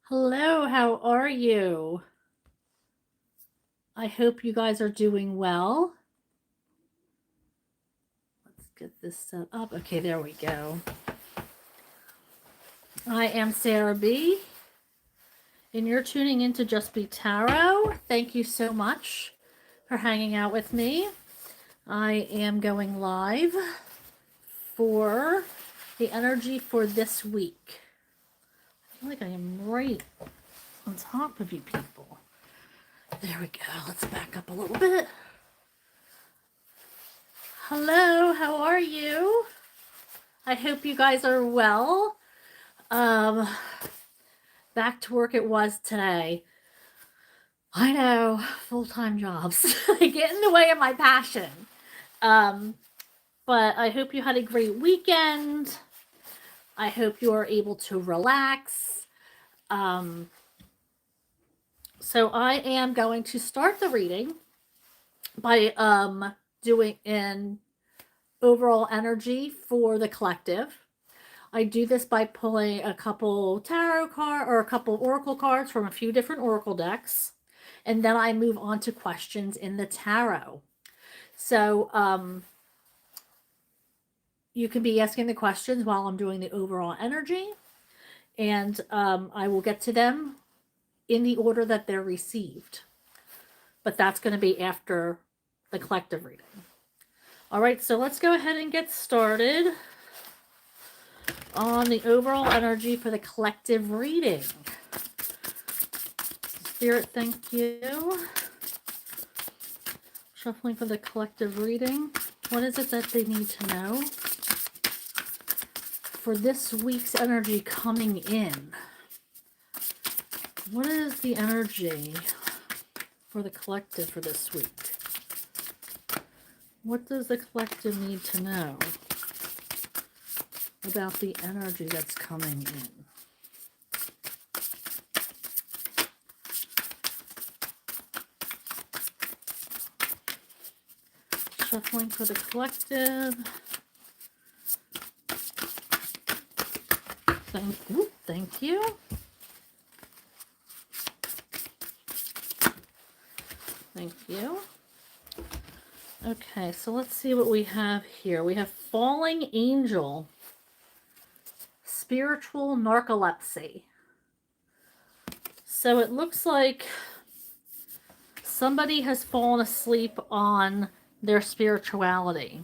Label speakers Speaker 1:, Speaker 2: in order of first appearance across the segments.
Speaker 1: Hello, how are you? I hope you guys are doing well. Let's get this set up. Okay, there we go. I am Sarah B, and you're tuning into Just Be Tarot. Thank you so much for hanging out with me. I am going live for the energy for this week. I feel like I am right on top of you people. There we go. Let's back up a little bit. Hello, how are you? I hope you guys are well. Um, Back to work it was today. I know, full-time jobs. They get in the way of my passion. Um, but I hope you had a great weekend. I hope you are able to relax. Um, so I am going to start the reading by doing an overall energy for the collective. I do this by pulling a couple tarot card or a couple oracle cards from a few different oracle decks, and then I move on to questions in the tarot. So you can be asking the questions while I'm doing the overall energy, and I will get to them in the order that they're received. But that's going to be after the collective reading. All right, so let's go ahead and get started on the overall energy for the collective reading. Spirit, thank you. Shuffling for the collective reading. What is it that they need to know for this week's energy coming in? What is the energy for the collective for this week? What does the collective need to know about the energy that's coming in? Shuffling for the collective. Thank you. Thank you. Okay, so let's see what we have here. We have Falling Angel. Spiritual narcolepsy. So it looks like somebody has fallen asleep on their spirituality,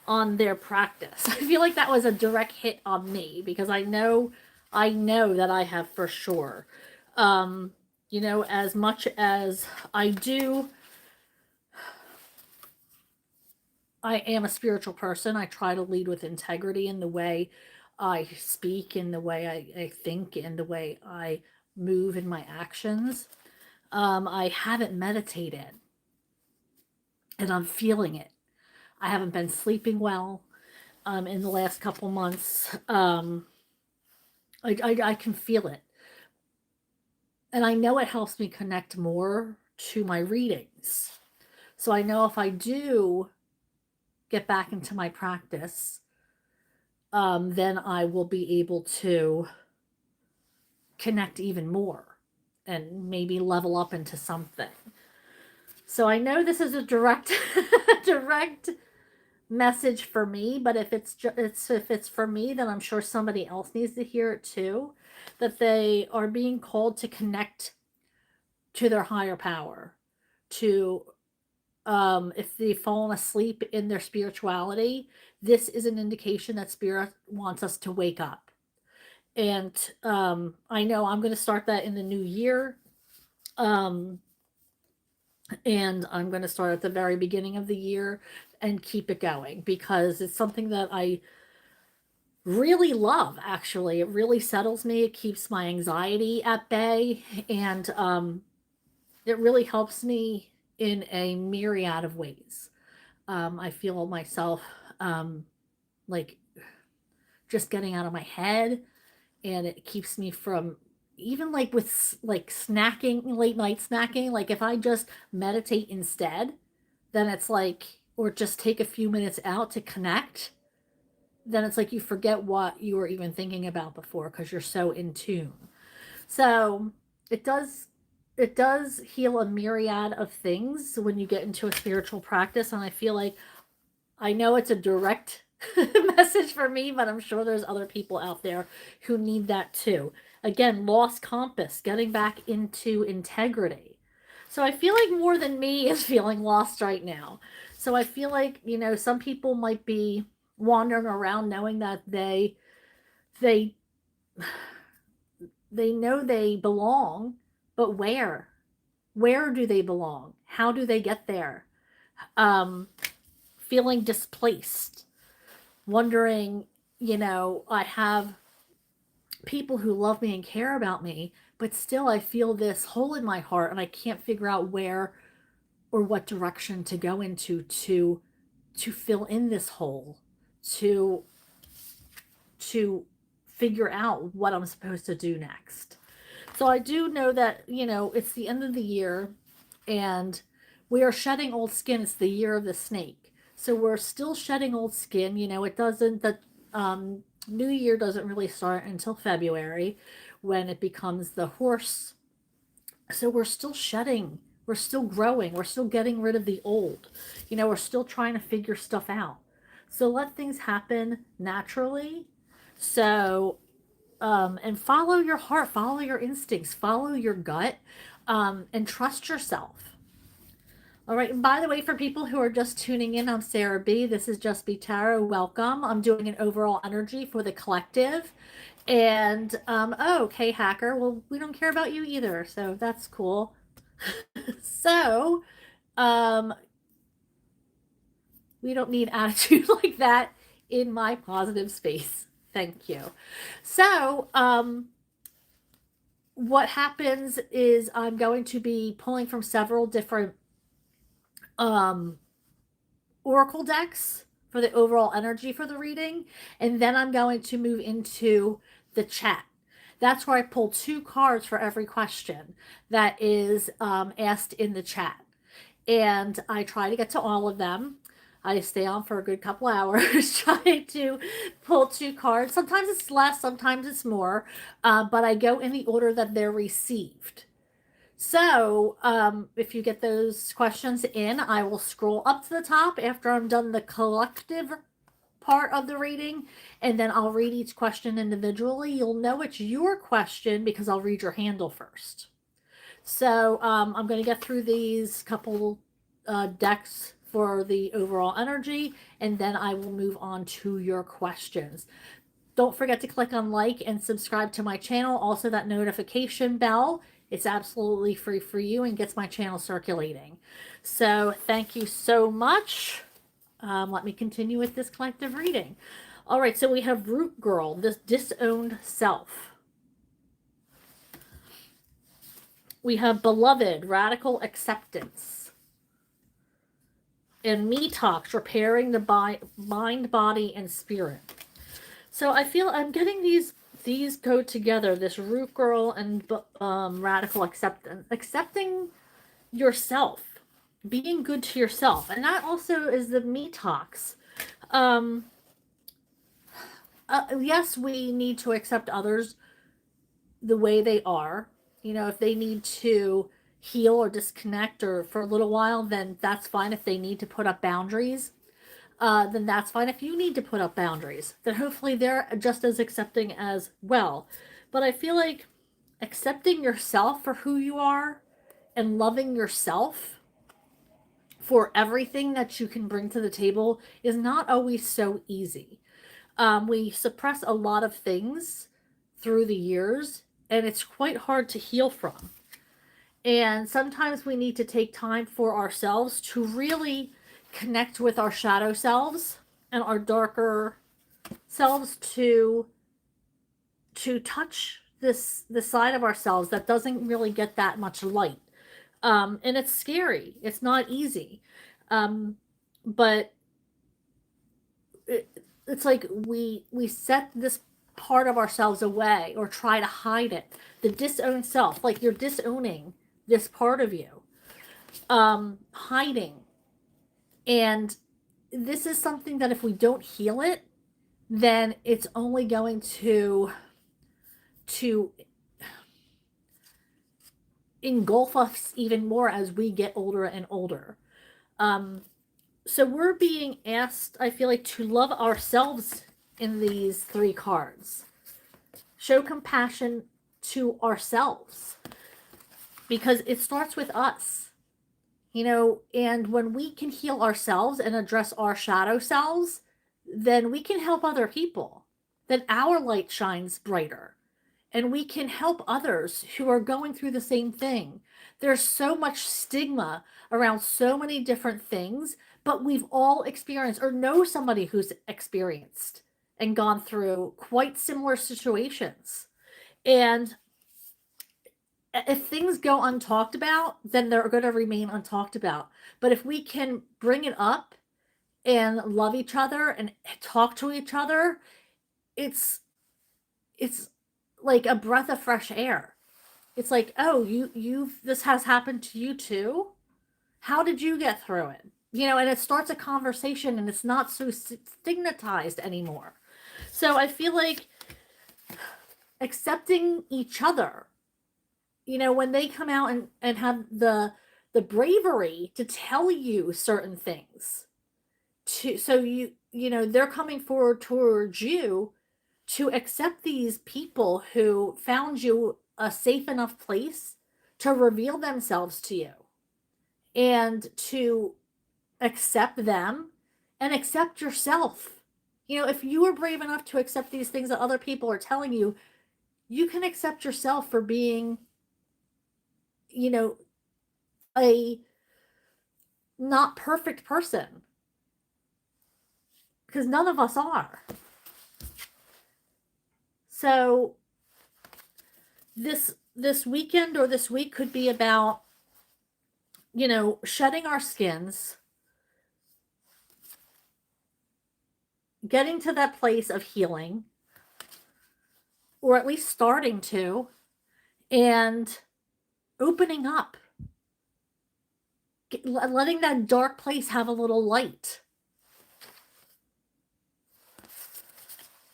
Speaker 1: on their practice. I feel like that was a direct hit on me because I know that I have for sure. As much as I am a spiritual person. I try to lead with integrity in the way I speak, in the way I think, in the way I move in my actions. I haven't meditated, and I'm feeling it. I haven't been sleeping well in the last couple months. I can feel it. And I know it helps me connect more to my readings. So I know if I do get back into my practice, then I will be able to connect even more and maybe level up into something. So I know this is a direct direct message for me, but if it's for me, then I'm sure somebody else needs to hear it too, that they are being called to connect to their higher power, to if they've fallen asleep in their spirituality, this is an indication that spirit wants us to wake up. And I know I'm going to start that in the new year. Um, and I'm going to start at the very beginning of the year and keep it going because it's something that I really love. Actually, it really settles me. It keeps my anxiety at bay, and it really helps me in a myriad of ways. I feel myself like just getting out of my head, and it keeps me from even like with like snacking, late night snacking. Like if I just meditate instead, then it's like, or just take a few minutes out to connect, then it's like you forget what you were even thinking about before because you're so in tune. So it does it does heal a myriad of things when you get into a spiritual practice, and I feel like I know it's a direct message for me, but I'm sure there's other people out there who need that too. Again, lost compass, getting back into integrity. So I feel like more than me is feeling lost right now. So I feel like, some people might be wandering around knowing that they they know they belong, but where? Where do they belong? How do they get there? Um Feeling displaced, wondering, I have people who love me and care about me, but still I feel this hole in my heart and I can't figure out where or what direction to go into to fill in this hole, to to figure out what I'm supposed to do next. So I do know that, it's the end of the year and we are shedding old skin. It's the year of the snake. So we're still shedding old skin. It doesn't, the new year doesn't really start until February when it becomes the horse. So we're still shedding. We're still growing. We're still getting rid of the old. We're still trying to figure stuff out. So let things happen naturally. So and follow your heart, follow your instincts, follow your gut, and trust yourself. All right. And by the way, for people who are just tuning in, I'm Sarah B. This is Just Be Tarot. Welcome. I'm doing an overall energy for the collective. And oh, okay, hacker. Well, we don't care about you either, so that's cool. So, um, we don't need attitude like that in my positive space. Thank you. So, what happens is I'm going to be pulling from several different um, oracle decks for the overall energy for the reading, and then I'm going to move into the chat. That's where I pull 2 cards for every question that is asked in the chat, and I try to get to all of them. I stay on for a good couple hours trying to pull 2 cards. Sometimes it's less, sometimes it's more, but I go in the order that they're received. So, if you get those questions in, I will scroll up to the top after I'm done the collective part of the reading, and then I'll read each question individually. You'll know it's your question because I'll read your handle first. So, I'm going to get through these couple decks for the overall energy, and then I will move on to your questions. Don't forget to click on like and subscribe to my channel. Also, that notification bell. It's absolutely free for you and gets my channel circulating. So thank you so much. Let me continue with this collective reading. All right, so we have Root Girl, this disowned self. We have Beloved, radical acceptance. And Me Talks, repairing the mind, body, and spirit. So I feel I'm getting these go together. This Root Girl and radical acceptance, accepting yourself, being good to yourself, and that also is the Me Talks. Yes, we need to accept others the way they are. If they need to heal or disconnect or for a little while, then that's fine. If they need to put up boundaries, then that's fine. If you need to put up boundaries, then hopefully they're just as accepting as well. But I feel like accepting yourself for who you are and loving yourself for everything that you can bring to the table is not always so easy. We suppress a lot of things through the years, and it's quite hard to heal from. And sometimes we need to take time for ourselves to really connect with our shadow selves and our darker selves to touch the side of ourselves that doesn't really get that much light. And it's scary. It's not easy. But it's like we set this part of ourselves away or try to hide it. The disowned self, like you're disowning this part of you, hiding. And this is something that if we don't heal it, then it's only going to engulf us even more as we get older and older. So we're being asked, I feel like, to love ourselves in these 3 cards. Show compassion to ourselves because it starts with us, and when we can heal ourselves and address our shadow selves, then we can help other people. Then our light shines brighter and we can help others who are going through the same thing. There's so much stigma around so many different things, but we've all experienced or know somebody who's experienced and gone through quite similar situations. And if things go untalked about, then they're going to remain untalked about. But if we can bring it up and love each other and talk to each other, it's like a breath of fresh air. It's like, oh, you've this has happened to you too. How did you get through it? And it starts a conversation, and it's not so stigmatized anymore. So I feel like accepting each other, when they come out and have the bravery to tell you certain things, so they're coming forward towards you to accept these people who found you a safe enough place to reveal themselves to you, and to accept them and accept yourself. If you are brave enough to accept these things that other people are telling you, you can accept yourself for being, a not perfect person, because none of us are. So this weekend or this week could be about, shedding our skins, getting to that place of healing, or at least starting to, and opening up, letting that dark place have a little light.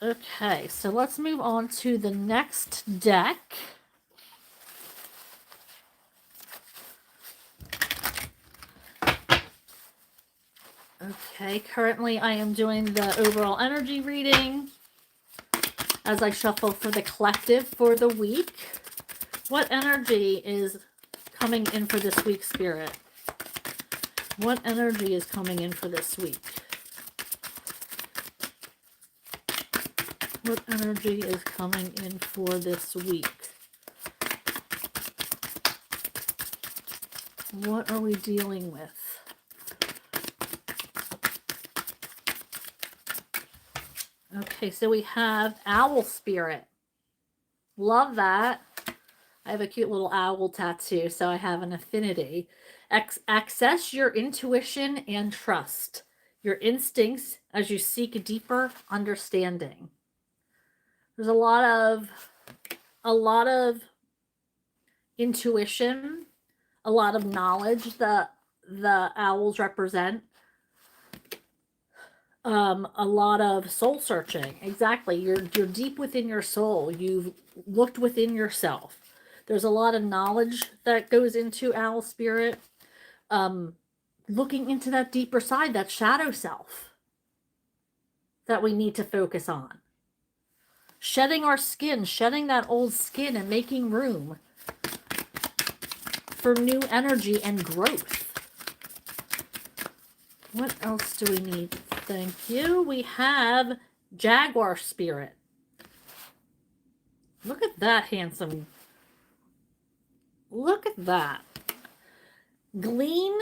Speaker 1: Okay, so let's move on to the next deck. Okay, currently I am doing the overall energy reading as I shuffle for the collective for the week. What energy is coming in for this week, Spirit? What energy is coming in for this week? What energy is coming in for this week? What are we dealing with? Okay, so we have Owl Spirit. Love that. I have a cute little owl tattoo, so I have an affinity. Access your intuition and trust your instincts as you seek a deeper understanding. There's a lot of intuition, a lot of knowledge that the owls represent. A lot of soul searching. Exactly. You're deep within your soul. You've looked within yourself. There's a lot of knowledge that goes into owl spirit. Looking into that deeper side, that shadow self that we need to focus on. Shedding our skin, shedding that old skin and making room for new energy and growth. What else do we need? Thank you. We have Jaguar Spirit. Look at that handsome. Look at that. Glean,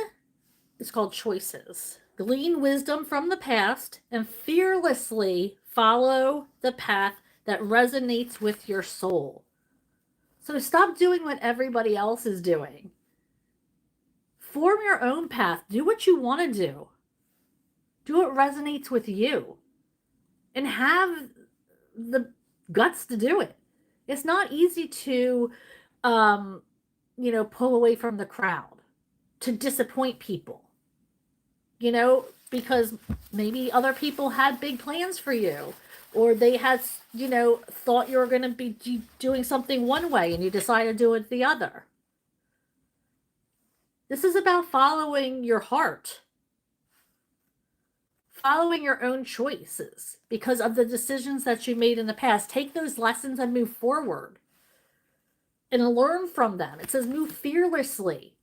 Speaker 1: it's called Choices. Glean wisdom from the past and fearlessly follow the path that resonates with your soul. So stop doing what everybody else is doing. Form your own path. Do what you want to do. Do what resonates with you. And have the guts to do it. It's not easy to, pull away from the crowd, to disappoint people, because maybe other people had big plans for you, or they had, thought you were going to be doing something one way and you decided to do it the other. This is about following your heart, following your own choices because of the decisions that you made in the past. Take those lessons and move forward and learn from them. It says move fearlessly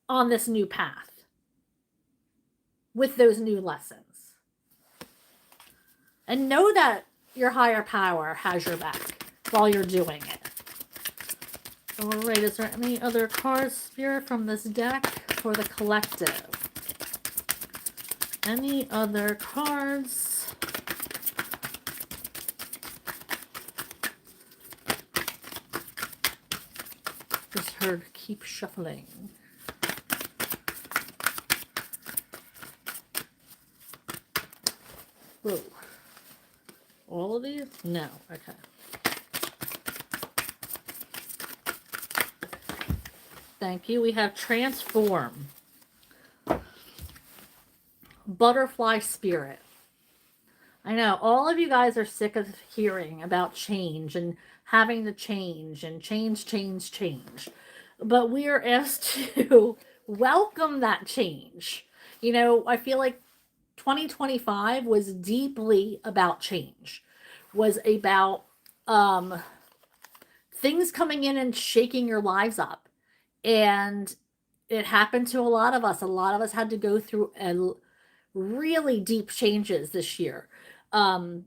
Speaker 1: on this new path with those new lessons. And know that your higher power has your back while you're doing it. All right, is there any other cards, Spirit, from this deck for the collective? Any other cards? Just heard keep shuffling. Whoa. All of these? No. Okay. Thank you. We have transform. Butterfly spirit. I know all of you guys are sick of hearing about change and having to change and change. But we are asked to welcome that change. You know, I feel like 2025 was deeply about change, was about things coming in and shaking your lives up. And it happened to a lot of us. A lot of us had to go through a really deep changes this year. So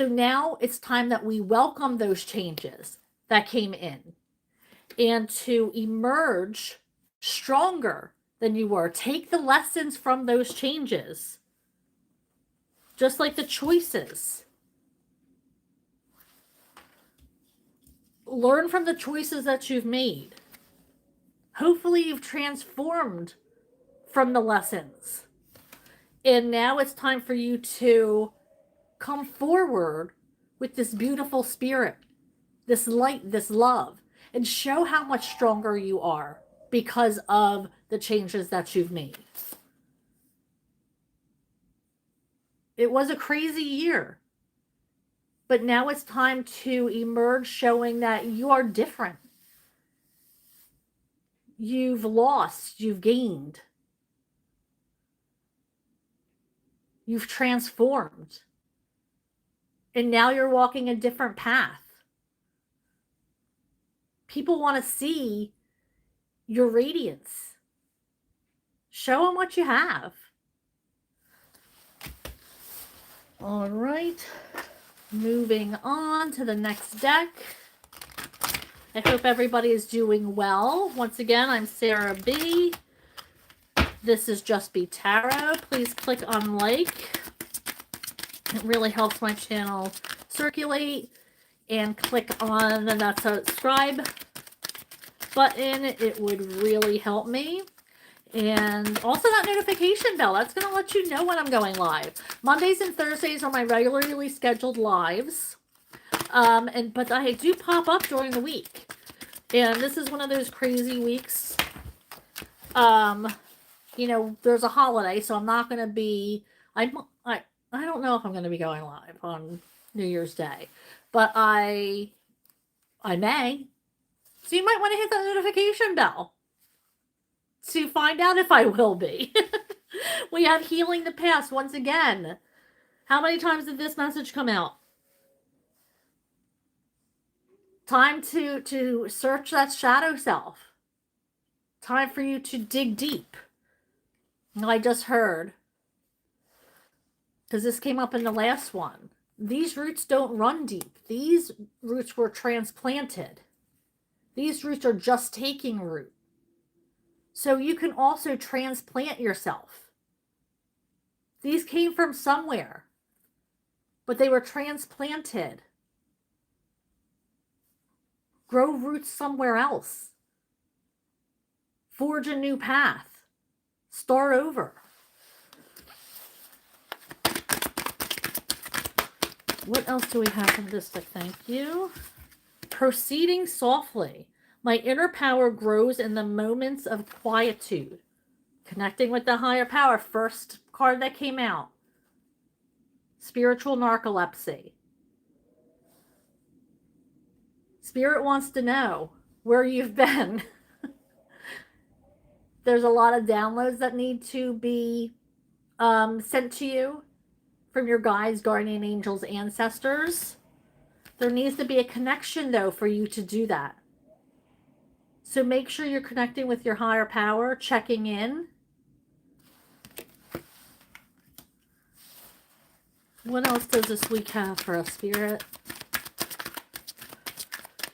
Speaker 1: now it's time that we welcome those changes that came in and to emerge stronger than you were. Take the lessons from those changes, just like the choices. Learn from the choices that you've made. Hopefully, you've transformed from the lessons. And now it's time for you to come forward with this beautiful spirit, this light, this love, and show how much stronger you are because of the changes that you've made. It was a crazy year, but now it's time to emerge showing that you are different. You've lost, you've gained, you've transformed, and now you're walking a different path. People want to see your radiance. Show them what you have. All right, moving on to the next deck. I hope everybody is doing well. Once again, I'm Sarah B. This is Just Be Tarot. Please click on like. It really helps my channel circulate. And click on that subscribe button. It would really help me. And also that notification bell. That's going to let you know when I'm going live. Mondays and Thursdays are my regularly scheduled lives. But I do pop up during the week. And this is one of those crazy weeks. You know, there's a holiday, so I'm not going to be... I don't know if I'm going to be going live on New Year's Day. But I may. So you might want to hit that notification bell to find out if I will be. We have Healing the Past once again. How many times did this message come out? Time to search that shadow self. Time for you to dig deep. I just heard, because this came up in the last one, these roots don't run deep. These roots were transplanted. These roots are just taking root. So you can also transplant yourself. These came from somewhere, but they were transplanted. Grow roots somewhere else. Forge a new path. Start over. What else do we have from this deck? Thank you. Proceeding softly. My inner power grows in the moments of quietude. Connecting with the higher power. First card that came out. Spiritual narcolepsy. Spirit wants to know where you've been. There's a lot of downloads that need to be sent to you from your guides, guardian angels, ancestors. There needs to be a connection, though, for you to do that. So make sure you're connecting with your higher power, checking in. What else does this week have for us, Spirit?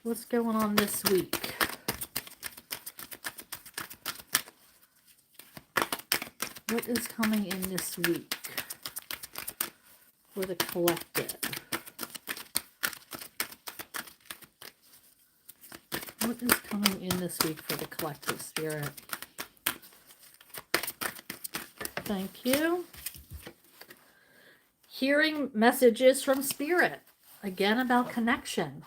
Speaker 1: What's going on this week? What is coming in this week for the collective? What is coming in this week for the collective, Spirit? Thank you. Hearing messages from Spirit. Again, about connection.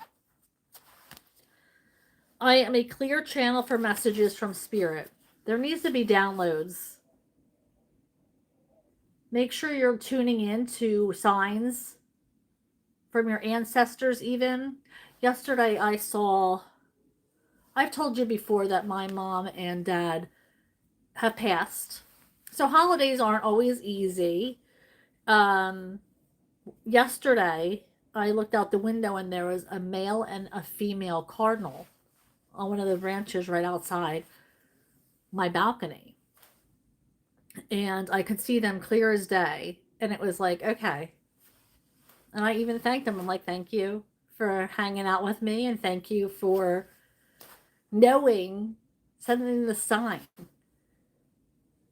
Speaker 1: I am a clear channel for messages from Spirit. There needs to be downloads. Make sure you're tuning in to signs from your ancestors even. Yesterday I saw, I've told you before that my mom and dad have passed. So holidays aren't always easy. Yesterday I looked out the window and there was a male and a female cardinal on one of the branches right outside my balcony. And I could see them clear as day. And it was like, okay. And I even thanked them. I'm like, thank you for hanging out with me. And thank you for knowing, sending the sign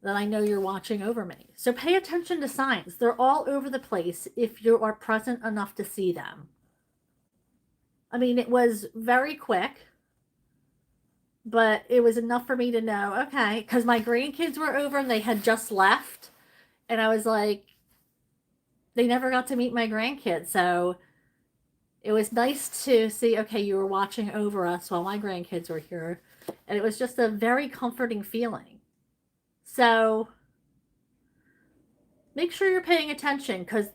Speaker 1: that I know you're watching over me. So pay attention to signs. They're all over the place if you are present enough to see them. I mean, it was very quick, but it was enough for me to know, okay, because my grandkids were over and they had just left. And I was like, they never got to meet my grandkids. So it was nice to see, okay, you were watching over us while my grandkids were here. And it was just a very comforting feeling. So make sure you're paying attention, because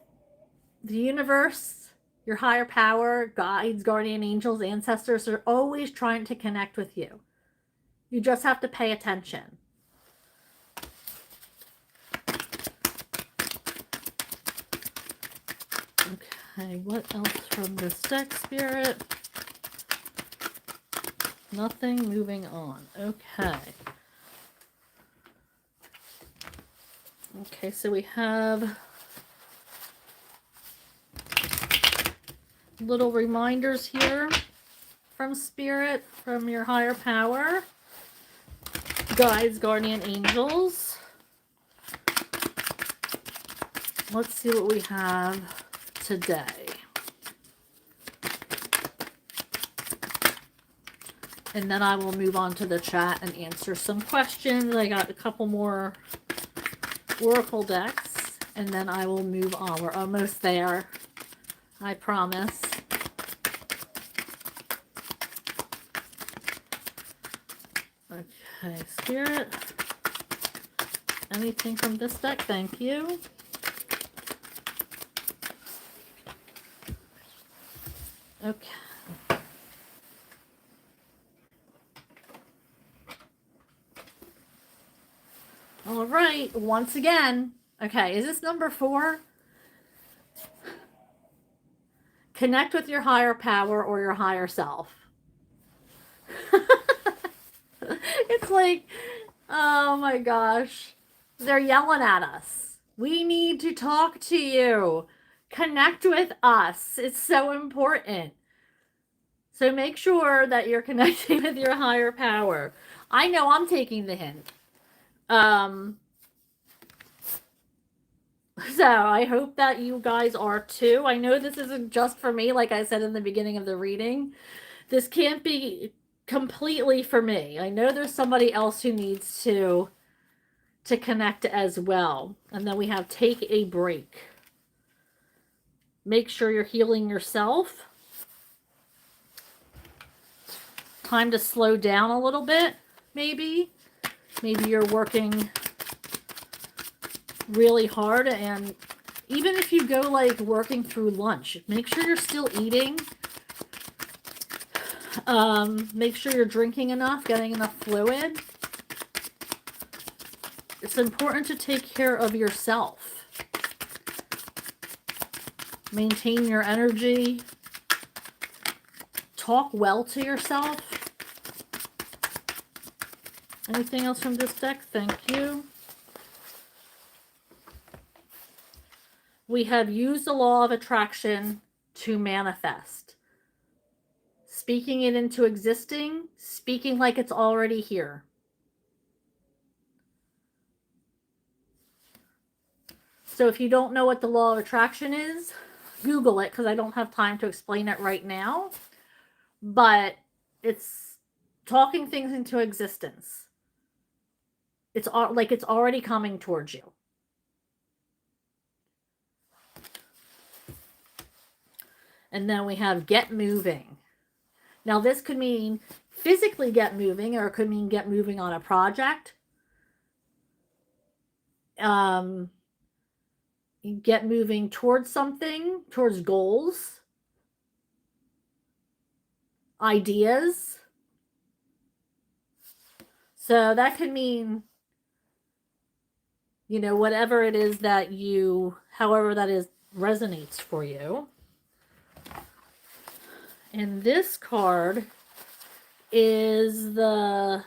Speaker 1: the universe, your higher power, guides, guardian angels, ancestors are always trying to connect with you. You just have to pay attention. Okay, what else from this deck, Spirit? Nothing, moving on. Okay. Okay, so we have little reminders here from Spirit, from your higher power, guides, guardian angels. Let's see what we have today. And then I will move on to the chat and answer some questions. I got a couple more oracle decks, and then I will move on. We're almost there, I promise. Okay, Spirit. Anything from this deck? Thank you. Okay. All right, once again. Okay, is this number 4? Connect with your higher power or your higher self. It's like, oh my gosh. They're yelling at us. We need to talk to you. Connect with us. It's so important. So make sure that you're connecting with your higher power. I know I'm taking the hint. So I hope that you guys are too. I know this isn't just for me, like I said in the beginning of the reading. This can't be completely for me. I know there's somebody else who needs to connect as well. And then we have take a break. Make sure you're healing yourself. Time to slow down a little bit, maybe. Maybe you're working really hard, and even if you go like working through lunch, make sure you're still eating. Make sure you're drinking enough, getting enough fluid. It's important to take care of yourself. Maintain your energy. Talk well to yourself. Anything else from this deck? Thank you. We have used the law of attraction to manifest. Speaking it into existing, speaking like it's already here. So if you don't know what the law of attraction is, Google it, because I don't have time to explain it right now. But it's talking things into existence. It's like it's already coming towards you. And then we have get moving. Now this could mean physically get moving, or it could mean get moving on a project. Get moving towards something, towards goals, ideas. So that could mean, you know, whatever it is that you, however that is, resonates for you. And this card is the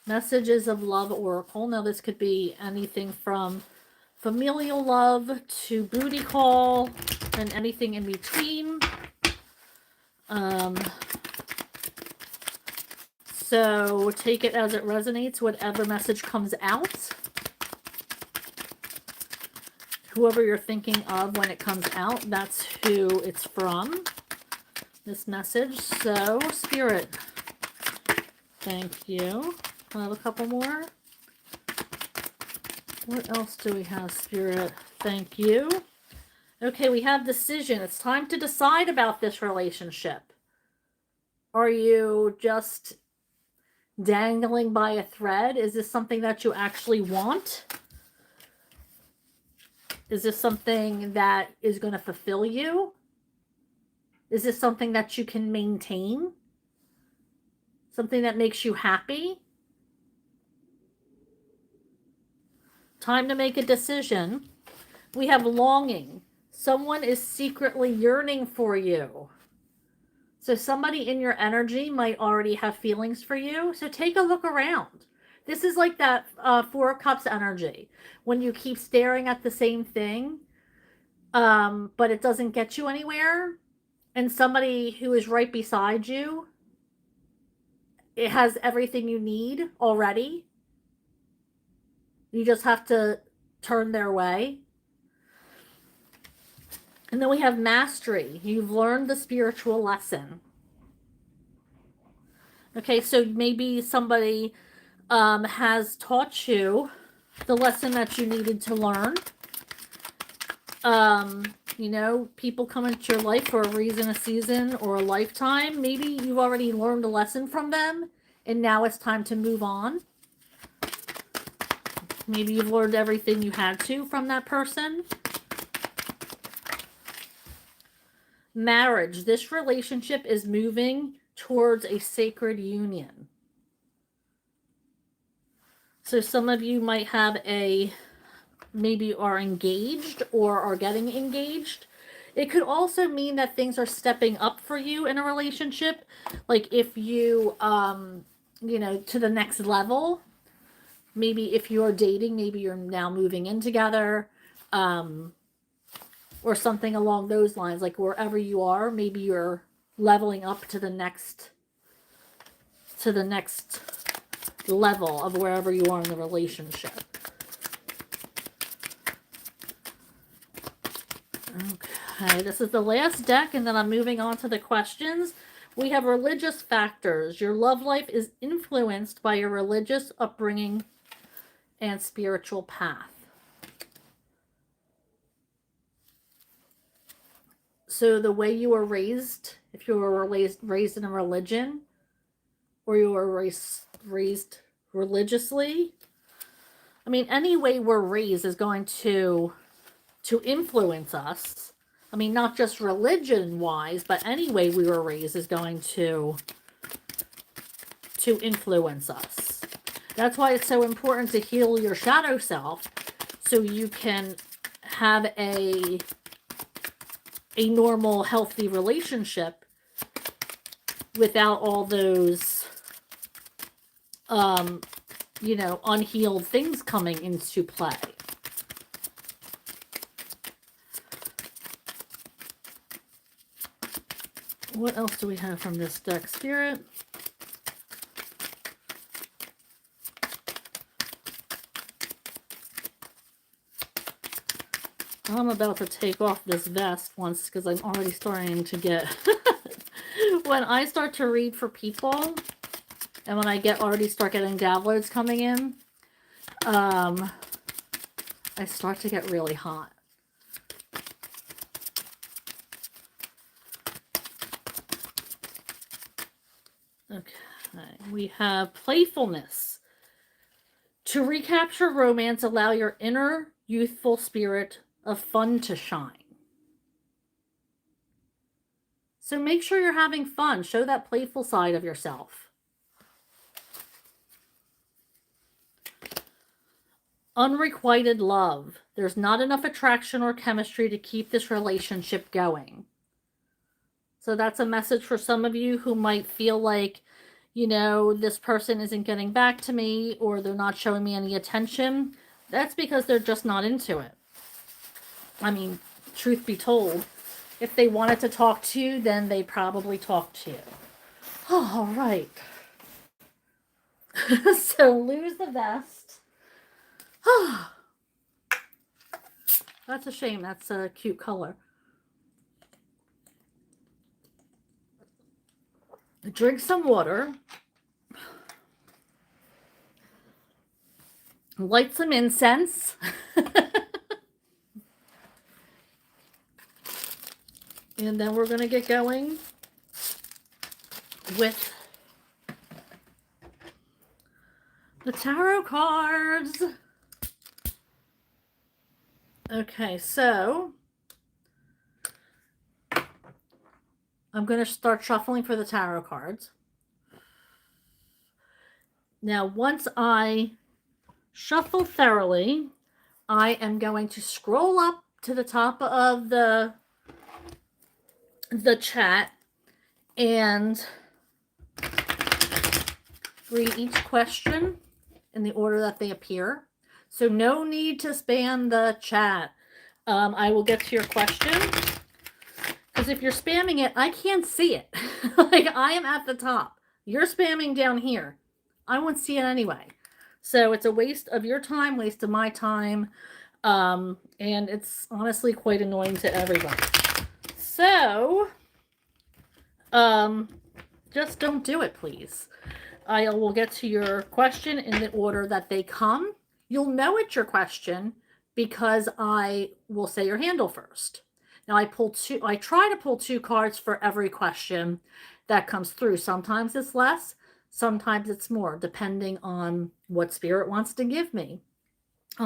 Speaker 1: Messages of Love Oracle. Now this could be anything from familial love to booty call and anything in between. So take it as it resonates, whatever message comes out. Whoever you're thinking of when it comes out, that's who it's from, this message. So, Spirit, thank you. I'll have a couple more. What else do we have, Spirit? Thank you. Okay, we have decision. It's time to decide about this relationship. Are you just dangling by a thread? Is this something that you actually want? Is this something that is going to fulfill you? Is this something that you can maintain? Something that makes you happy? Time to make a decision. We have longing. Someone is secretly yearning for you. So somebody in your energy might already have feelings for you. So take a look around. This is like that Four of Cups energy. When you keep staring at the same thing, but it doesn't get you anywhere. And somebody who is right beside you, it has everything you need already. You just have to turn their way. And then we have mastery. You've learned the spiritual lesson. Okay, so maybe somebody has taught you the lesson that you needed to learn. You know, people come into your life for a reason, a season, or a lifetime. Maybe you've already learned a lesson from them, and now it's time to move on. Maybe you've learned everything you had to from that person. Marriage. This relationship is moving towards a sacred union. So some of you might have maybe are engaged or are getting engaged. It could also mean that things are stepping up for you in a relationship. Like if you, you know, to the next level. Maybe if you're dating, maybe you're now moving in together. Or something along those lines. Like wherever you are, maybe you're leveling up to the next level of wherever you are in the relationship. Okay, this is the last deck, and then I'm moving on to the questions. We have religious factors. Your love life is influenced by your religious upbringing and spiritual path. So the way you were raised, if you were raised in a religion, or you were raised religiously, I mean, any way we're raised is going to influence us. I mean, not just religion-wise, but any way we were raised is going to to influence us. That's why it's so important to heal your shadow self so you can have a normal, healthy relationship without all those, you know, unhealed things coming into play. What else do we have from this deck, Spirit? I'm about to take off this vest once because I'm already starting to get... When I start to read for people, and when I already start getting downloads coming in, I start to get really hot. Okay, we have playfulness. To recapture romance, allow your inner youthful spirit of fun to shine. So make sure you're having fun. Show that playful side of yourself. Unrequited love. There's not enough attraction or chemistry to keep this relationship going. So that's a message for some of you who might feel like, you know, this person isn't getting back to me or they're not showing me any attention. That's because they're just not into it. I mean, truth be told, if they wanted to talk to you, then they probably talk to you. Oh, all right. So lose the vest. That's a shame. That's a cute color. Drink some water. Light some incense. And then we're going to get going with the tarot cards. Okay, so I'm going to start shuffling for the tarot cards. Now, once I shuffle thoroughly, I am going to scroll up to the top of the chat and read each question in the order that they appear. So no need to spam the chat. I will get to your question, because if you're spamming it, I can't see it. Like, I am at the top. You're spamming down here. I won't see it anyway. So it's a waste of your time, waste of my time. And it's honestly quite annoying to everybody. So, just don't do it, please. I will get to your question in the order that they come. You'll know it's your question because I will say your handle first. Now I try to pull 2 cards for every question that comes through. Sometimes it's less, sometimes it's more, depending on what Spirit wants to give me.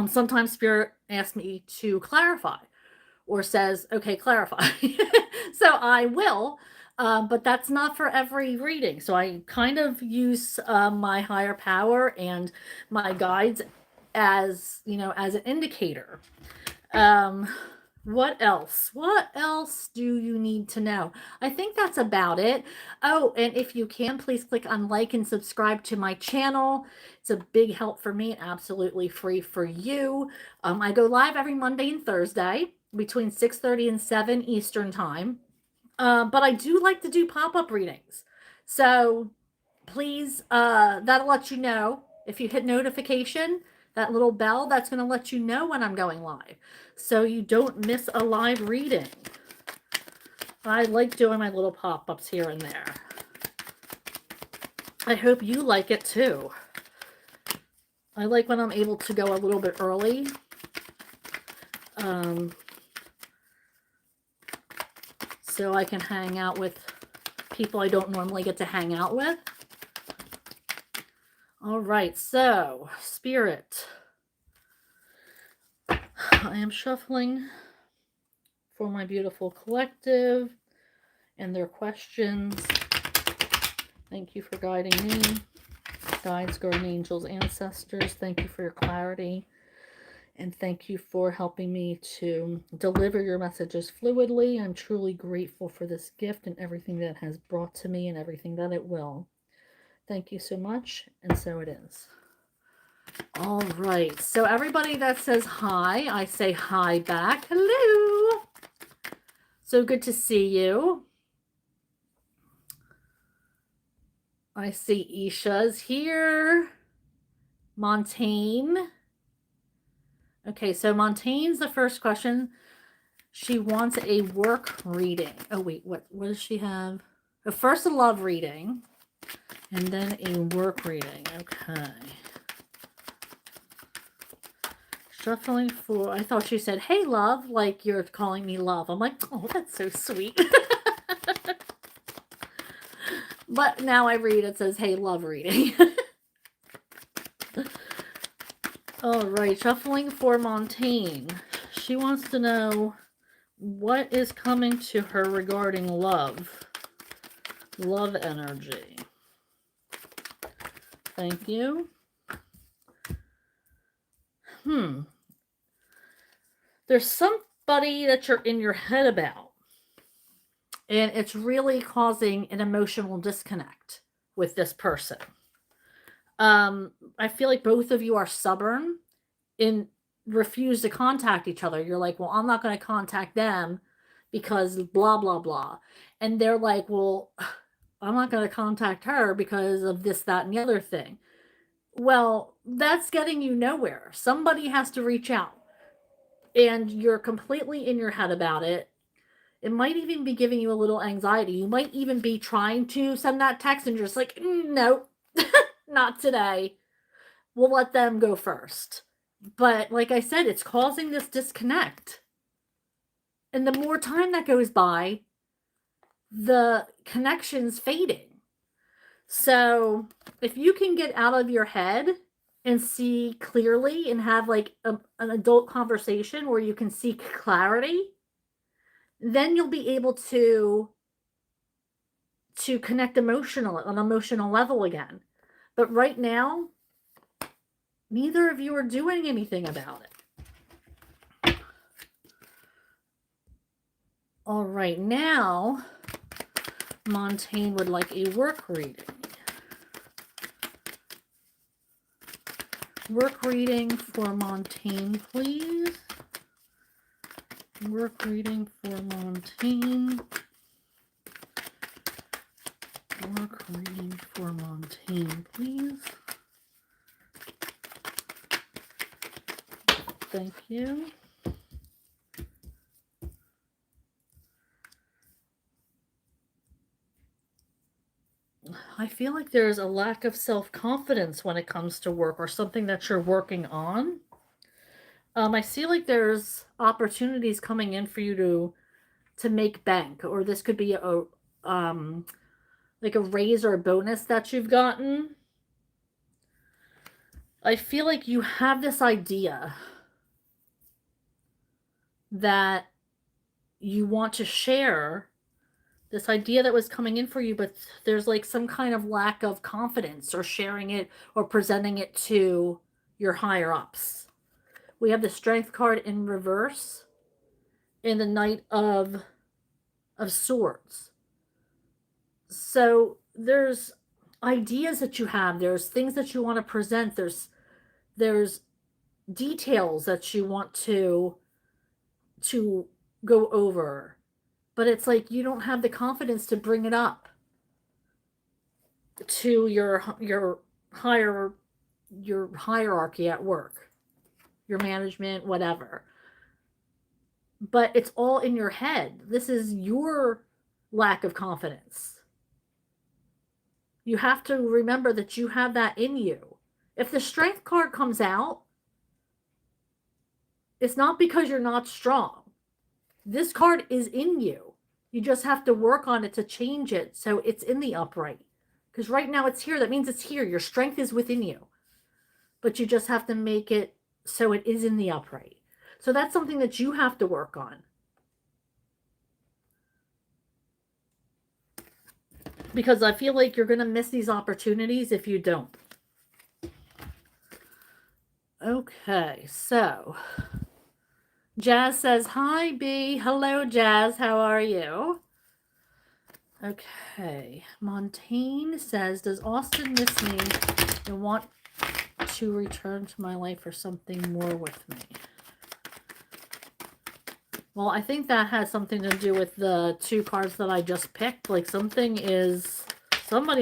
Speaker 1: Sometimes Spirit asks me to clarify or says, okay, clarify. So I will, but that's not for every reading. So I kind of use my higher power and my guides as, you know, as an indicator. What else? What else do you need to know? I think that's about it. Oh, and if you can, please click on like and subscribe to my channel. It's a big help for me, absolutely free for you. I go live every Monday and Thursday between 6:30 and 7 Eastern time. But I do like to do pop-up readings. So please, that'll let you know. If you hit notification, that little bell, that's going to let you know when I'm going live, so you don't miss a live reading. I like doing my little pop-ups here and there. I hope you like it too. I like when I'm able to go a little bit early. So I can hang out with people I don't normally get to hang out with. All right, so Spirit, I am shuffling for my beautiful collective and their questions. Thank you for guiding me. guides, guardian angels, ancestors, thank you for your clarity. And thank you for helping me to deliver your messages fluidly. I'm truly grateful for this gift and everything that it has brought to me and everything that it will. Thank you so much, and so it is. All right, so everybody that says hi, I say hi back. Hello. So good to see you. I see Isha's here. Montaigne. Okay, so Montaigne's the first question. She wants a work reading. Oh, wait, what does she have? First a love reading, and then a work reading. Okay. Shuffling for, I thought she said, hey, love, like you're calling me love. I'm like, oh, that's so sweet. But now I read it says, hey, love reading. All right, shuffling for Montaigne. She wants to know what is coming to her regarding love. Love energy. Thank you. There's somebody that you're in your head about, and it's really causing an emotional disconnect with this person. I feel like both of you are stubborn and refuse to contact each other. You're like, well, I'm not going to contact them because blah, blah, blah. And they're like, well, I'm not going to contact her because of this, that, and the other thing. Well, that's getting you nowhere. Somebody has to reach out. And you're completely in your head about it. It might even be giving you a little anxiety. You might even be trying to send that text and you're just like, no, not today. We'll let them go first. But like I said, it's causing this disconnect. And the more time that goes by, the connection's fading. So if you can get out of your head and see clearly and have like an adult conversation where you can seek clarity, then you'll be able to connect on an emotional level again. But right now, neither of you are doing anything about it. All right, now Montaigne would like a work reading. Work reading for Montaigne, please. Work reading for Montaigne. Work reading for Montaigne, please. Thank you. I feel like there's a lack of self-confidence when it comes to work or something that you're working on. I see like there's opportunities coming in for you to make bank, or this could be a like a raise or a bonus that you've gotten. I feel like you have this idea that you want to share, this idea that was coming in for you, but there's like some kind of lack of confidence or sharing it or presenting it to your higher ups. We have the Strength card in reverse and the Knight of Swords. So there's ideas that you have, there's things that you want to present, there's details that you want to go over, but it's like you don't have the confidence to bring it up to your hierarchy at work, your management, whatever. But it's all in your head. This is your lack of confidence. You have to remember that you have that in you. If the Strength card comes out, it's not because you're not strong. This card is in you. You just have to work on it to change it so it's in the upright. Because right now it's here. That means it's here. Your strength is within you. But you just have to make it so it is in the upright. So that's something that you have to work on. Because I feel like you're going to miss these opportunities if you don't. Okay, so Jazz says, hi, B. Hello, Jazz. How are you? Okay. Montaigne says, does Austin miss me and want to return to my life or something more with me? Well, I think that has something to do with the two cards that I just picked. Like somebody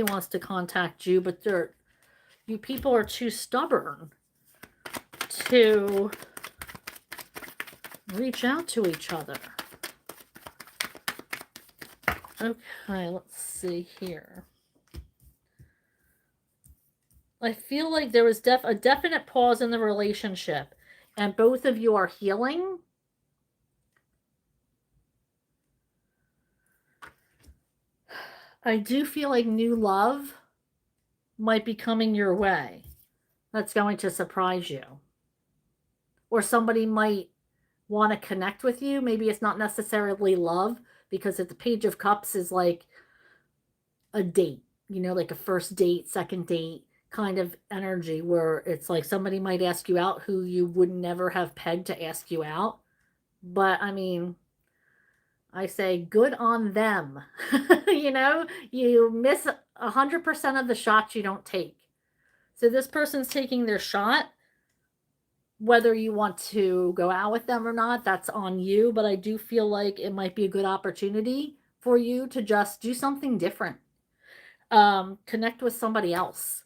Speaker 1: wants to contact you, but you people are too stubborn to reach out to each other. Okay, let's see here. I feel like there was a definite pause in the relationship, and both of you are healing. I do feel like new love might be coming your way. That's going to surprise you. Or somebody might want to connect with you. Maybe it's not necessarily love, because if the Page of Cups is like a date, like a first date, second date kind of energy, where it's like somebody might ask you out who you would never have pegged to ask you out. But I mean, I say good on them. You miss 100% of the shots you don't take. So this person's taking their shot. Whether you want to go out with them or not, that's on you. But I do feel like it might be a good opportunity for you to just do something different. Connect with somebody else.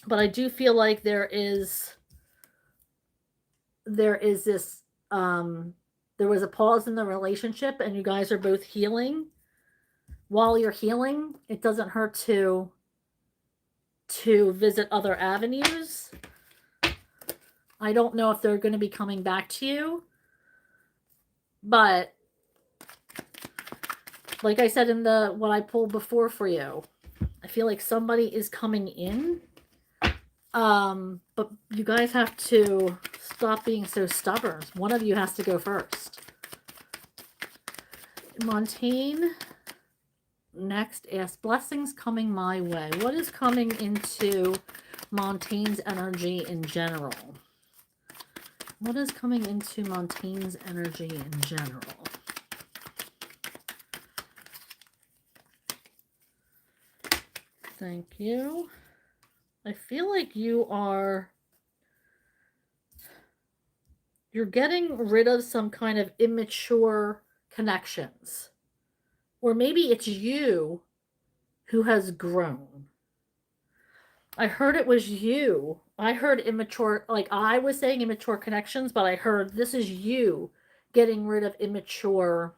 Speaker 1: But I do feel like there is this there was a pause in the relationship, and you guys are both healing. While you're healing, it doesn't hurt to visit other avenues. I don't know if they're going to be coming back to you, but like I said in what I pulled before for you, I feel like somebody is coming in. But you guys have to stop being so stubborn. One of you has to go first. Montaigne next asks, blessings coming my way. What is coming into Montaigne's energy in general? What is coming into Montaigne's energy in general? Thank you. I feel like you're getting rid of some kind of immature connections. Or maybe it's you who has grown. I heard it was you. I heard immature, like I was saying immature connections, but I heard this is you getting rid of immature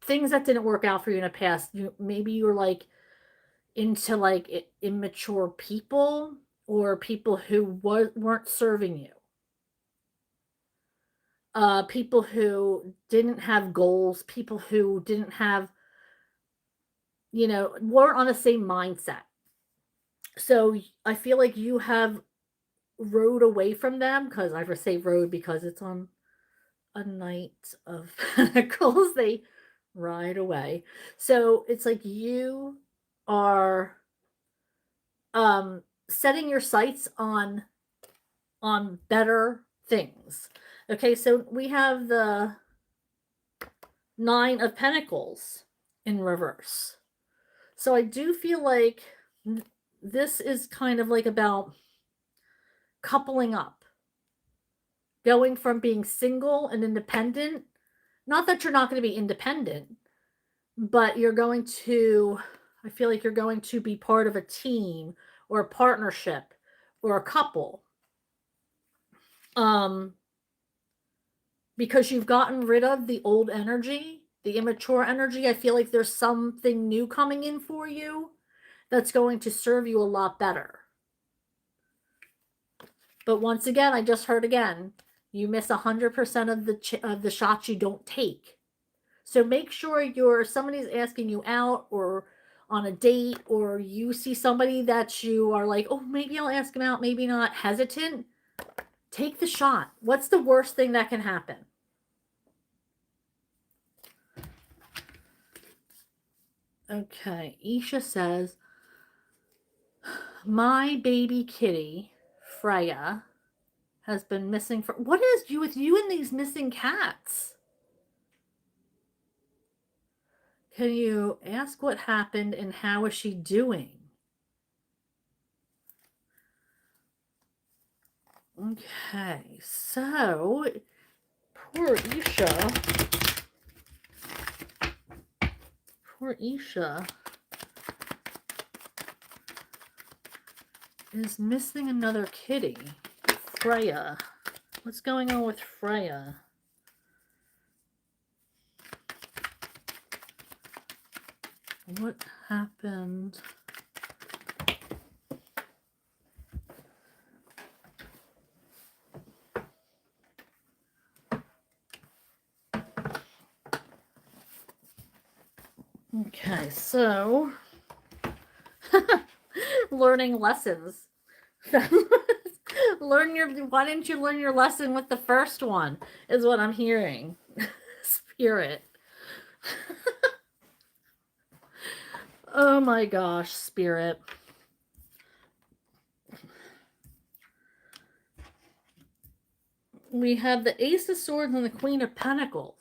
Speaker 1: things that didn't work out for you in the past. Maybe you were like into like immature people, or people who weren't serving you. People who didn't have goals, people who didn't have, weren't on the same mindset. So I feel like you have rode away from them, because I say rode because it's on a Knight of Pentacles. They ride away. So it's like you are setting your sights on better things. Okay, so we have the Nine of Pentacles in reverse. So I do feel like this is kind of like about coupling up, going from being single and independent. Not that you're not going to be independent, but I feel like you're going to be part of a team or a partnership or a couple. Because you've gotten rid of the old energy, the immature energy. I feel like there's something new coming in for you that's going to serve you a lot better. But once again, I just heard again, you miss 100% of the shots you don't take. So make sure somebody's asking you out or on a date, or you see somebody that you are like, oh, maybe I'll ask him out, maybe not, hesitant. Take the shot. What's the worst thing that can happen? Okay, Isha says, My baby kitty, Freya, has been missing for... What is you with you and these missing cats? Can you ask what happened and how is she doing? Okay, so poor Isha is missing another kitty. Freya. What's going on with Freya? What happened? Okay, so learning lessons. Why didn't you learn your lesson with the first one? Is what I'm hearing. Spirit. Oh my gosh, Spirit. We have the Ace of Swords and the Queen of Pentacles.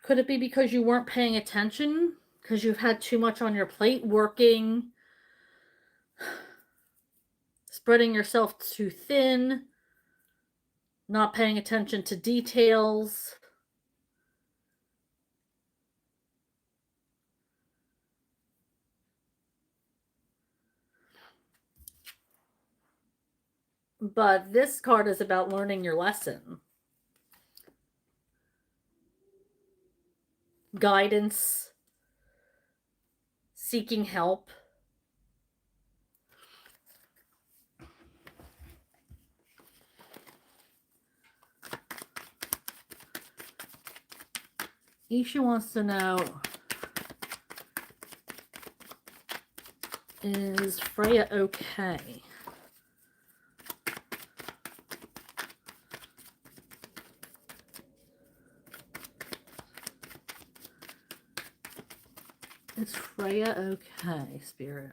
Speaker 1: Could it be because you weren't paying attention? Because you've had too much on your plate, working, spreading yourself too thin, not paying attention to details. But this card is about learning your lesson. Guidance, seeking help. Isha wants to know, is Freya okay? Is Freya okay, Spirit?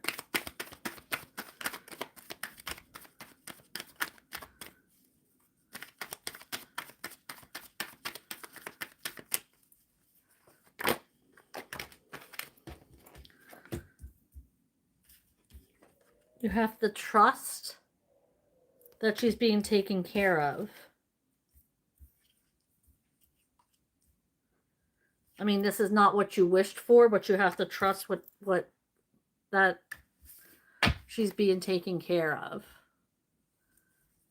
Speaker 1: You have to trust that she's being taken care of. I mean, this is not what you wished for, but you have to trust what that she's being taken care of.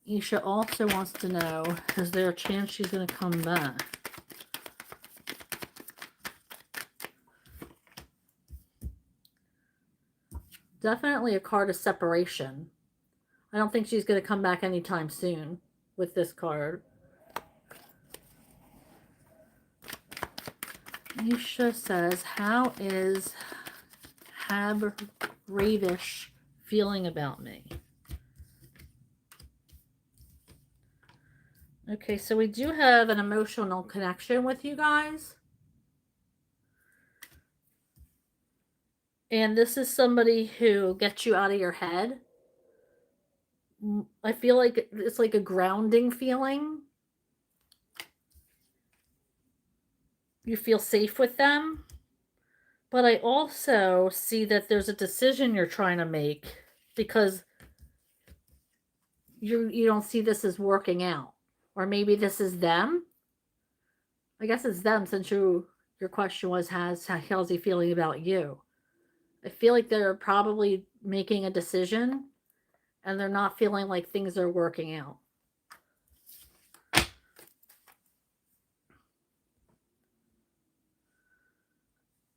Speaker 1: Isha also wants to know, is there a chance she's going to come back? Definitely a card of separation. I don't think she's going to come back anytime soon with this card. Isha says, how is Ravish feeling about me? Okay, so we do have an emotional connection with you guys. And this is somebody who gets you out of your head. I feel like it's like a grounding feeling. You feel safe with them. But I also see that there's a decision you're trying to make because you don't see this as working out. Or maybe this is them. I guess it's them, since your question was, how's he feeling about you? I feel like they're probably making a decision and they're not feeling like things are working out.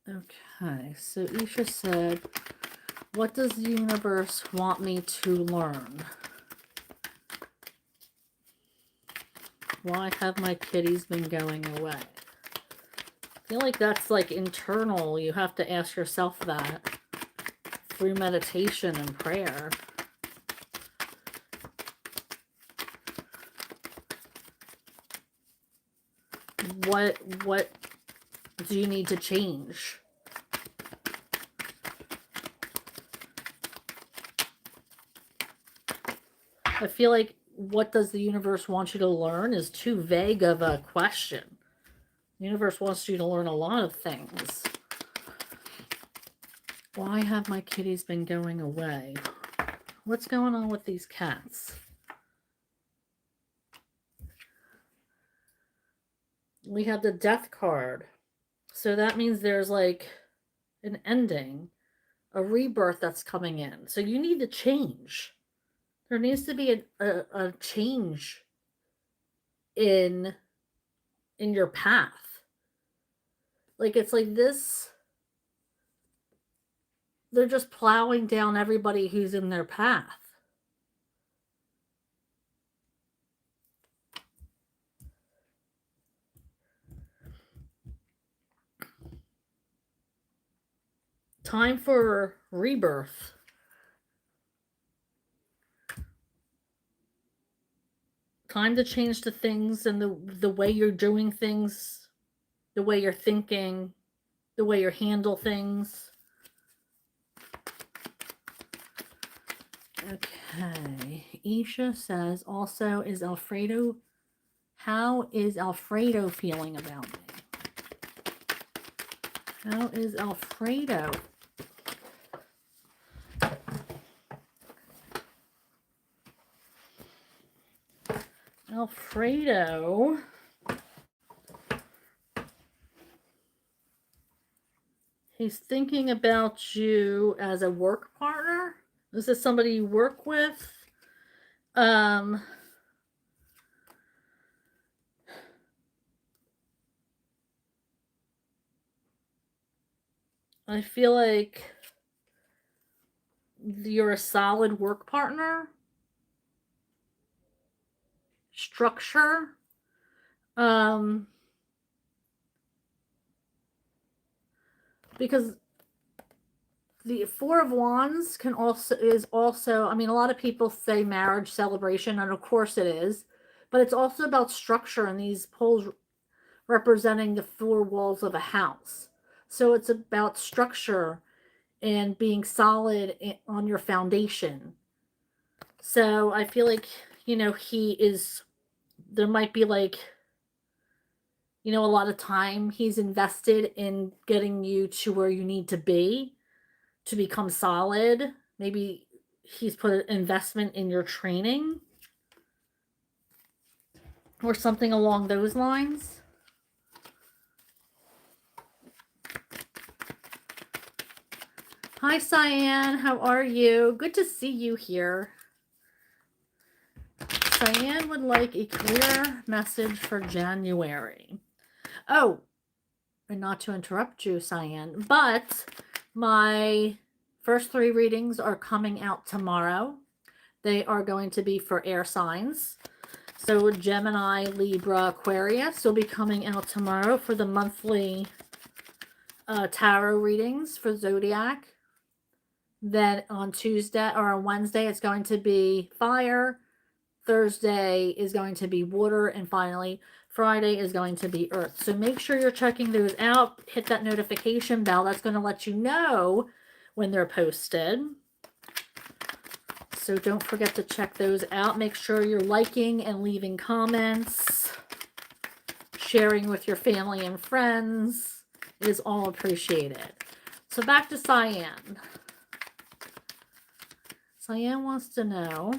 Speaker 1: Okay, so Isha said, what does the universe want me to learn? Why have my kitties been going away? I feel like that's like internal. You have to ask yourself that through meditation and prayer. What do you need to change? I feel like what does the universe want you to learn is too vague of a question. The universe wants you to learn a lot of things. Why have my kitties been going away? What's going on with these cats? We have the death card. So that means there's like an ending, a rebirth that's coming in. So you need to change. There needs to be a change in your path. Like it's like this, they're just plowing down everybody who's in their path. Time for rebirth. Time to change the things and the way you're doing things, the way you're thinking, the way you handle things. Okay. Isha says, also, how is Alfredo feeling about me? How is Alfredo? Alfredo. He's thinking about you as a work partner. Is this somebody you work with? I feel like you're a solid work partner. Structure. Because the Four of Wands is also, I mean, a lot of people say marriage celebration, and of course it is, but it's also about structure, and these poles representing the four walls of a house. So it's about structure and being solid on your foundation. So I feel like, there might be like, a lot of time he's invested in getting you to where you need to be to become solid. Maybe he's put an investment in your training or something along those lines. Hi, Cyan. How are you? Good to see you here. Cyan would like a clear message for January. Oh, and not to interrupt you, Cyan, but my first 3 readings are coming out tomorrow. They are going to be for air signs. So Gemini, Libra, Aquarius will be coming out tomorrow for the monthly tarot readings for Zodiac. Then on Tuesday or on Wednesday, it's going to be fire. Thursday is going to be water. And finally, Friday is going to be earth. So make sure you're checking those out. Hit that notification bell. That's going to let you know when they're posted. So don't forget to check those out. Make sure you're liking and leaving comments. Sharing with your family and friends is all appreciated. So back to Cyan. Cyan wants to know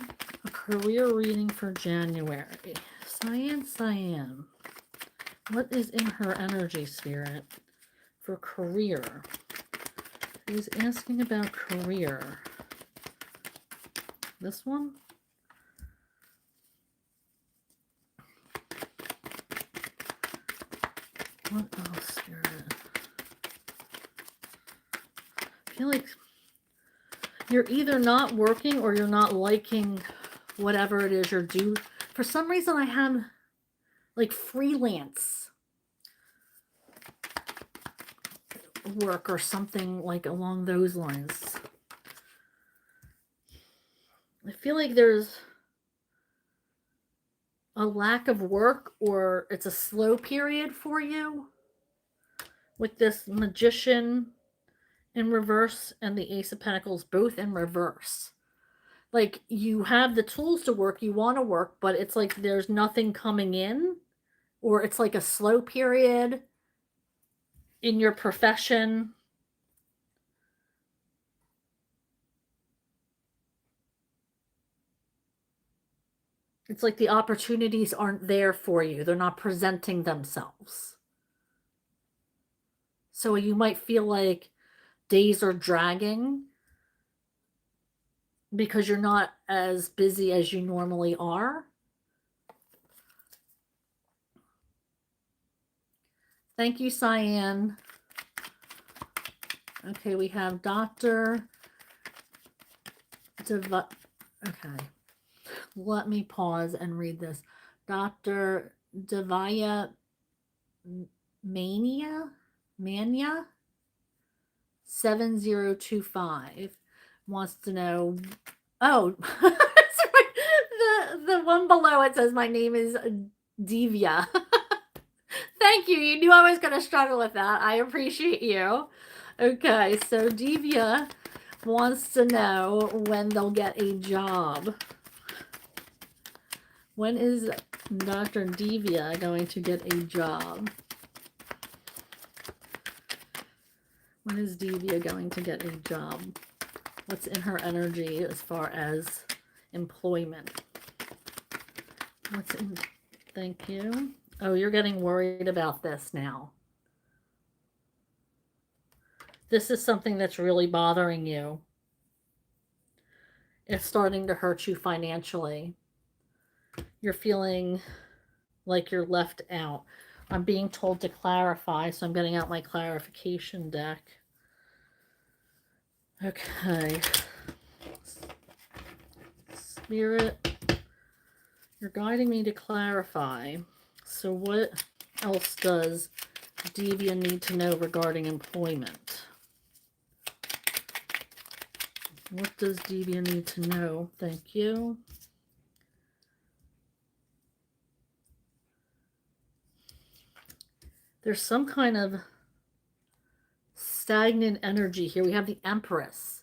Speaker 1: a career reading for January. Cyan. What is in her energy spirit for career? She's asking about career. This one? What else, Spirit? I feel like you're either not working or you're not liking whatever it is you're doing. For some reason, I have like freelance work or something like along those lines. I feel like there's a lack of work or it's a slow period for you with this Magician in reverse and the Ace of Pentacles both in reverse. Like, you have the tools to work, you want to work, but it's like there's nothing coming in, or it's like a slow period in your profession. It's like the opportunities aren't there for you. They're not presenting themselves. So you might feel like days are dragging because you're not as busy as you normally are. Thank you, Cyan. Okay, we have Dr. Okay, let me pause and read this. Dr. Devaya Mania 7025 wants to know. Oh, sorry. The one below it says my name is Divya. Thank you. You knew I was going to struggle with that. I appreciate you. Okay, so Divya wants to know when they'll get a job. When is Dr. Divya going to get a job? When is Divya going to get a job? What's in her energy as far as employment? What's in... Thank you. Oh, you're getting worried about this now. This is something that's really bothering you. It's starting to hurt you financially. You're feeling like you're left out. I'm being told to clarify, so I'm getting out my clarification deck. Okay. Spirit, you're guiding me to clarify. So what else does Divya need to know regarding employment? What does Divya need to know? Thank you. There's some kind of stagnant energy here. We have the Empress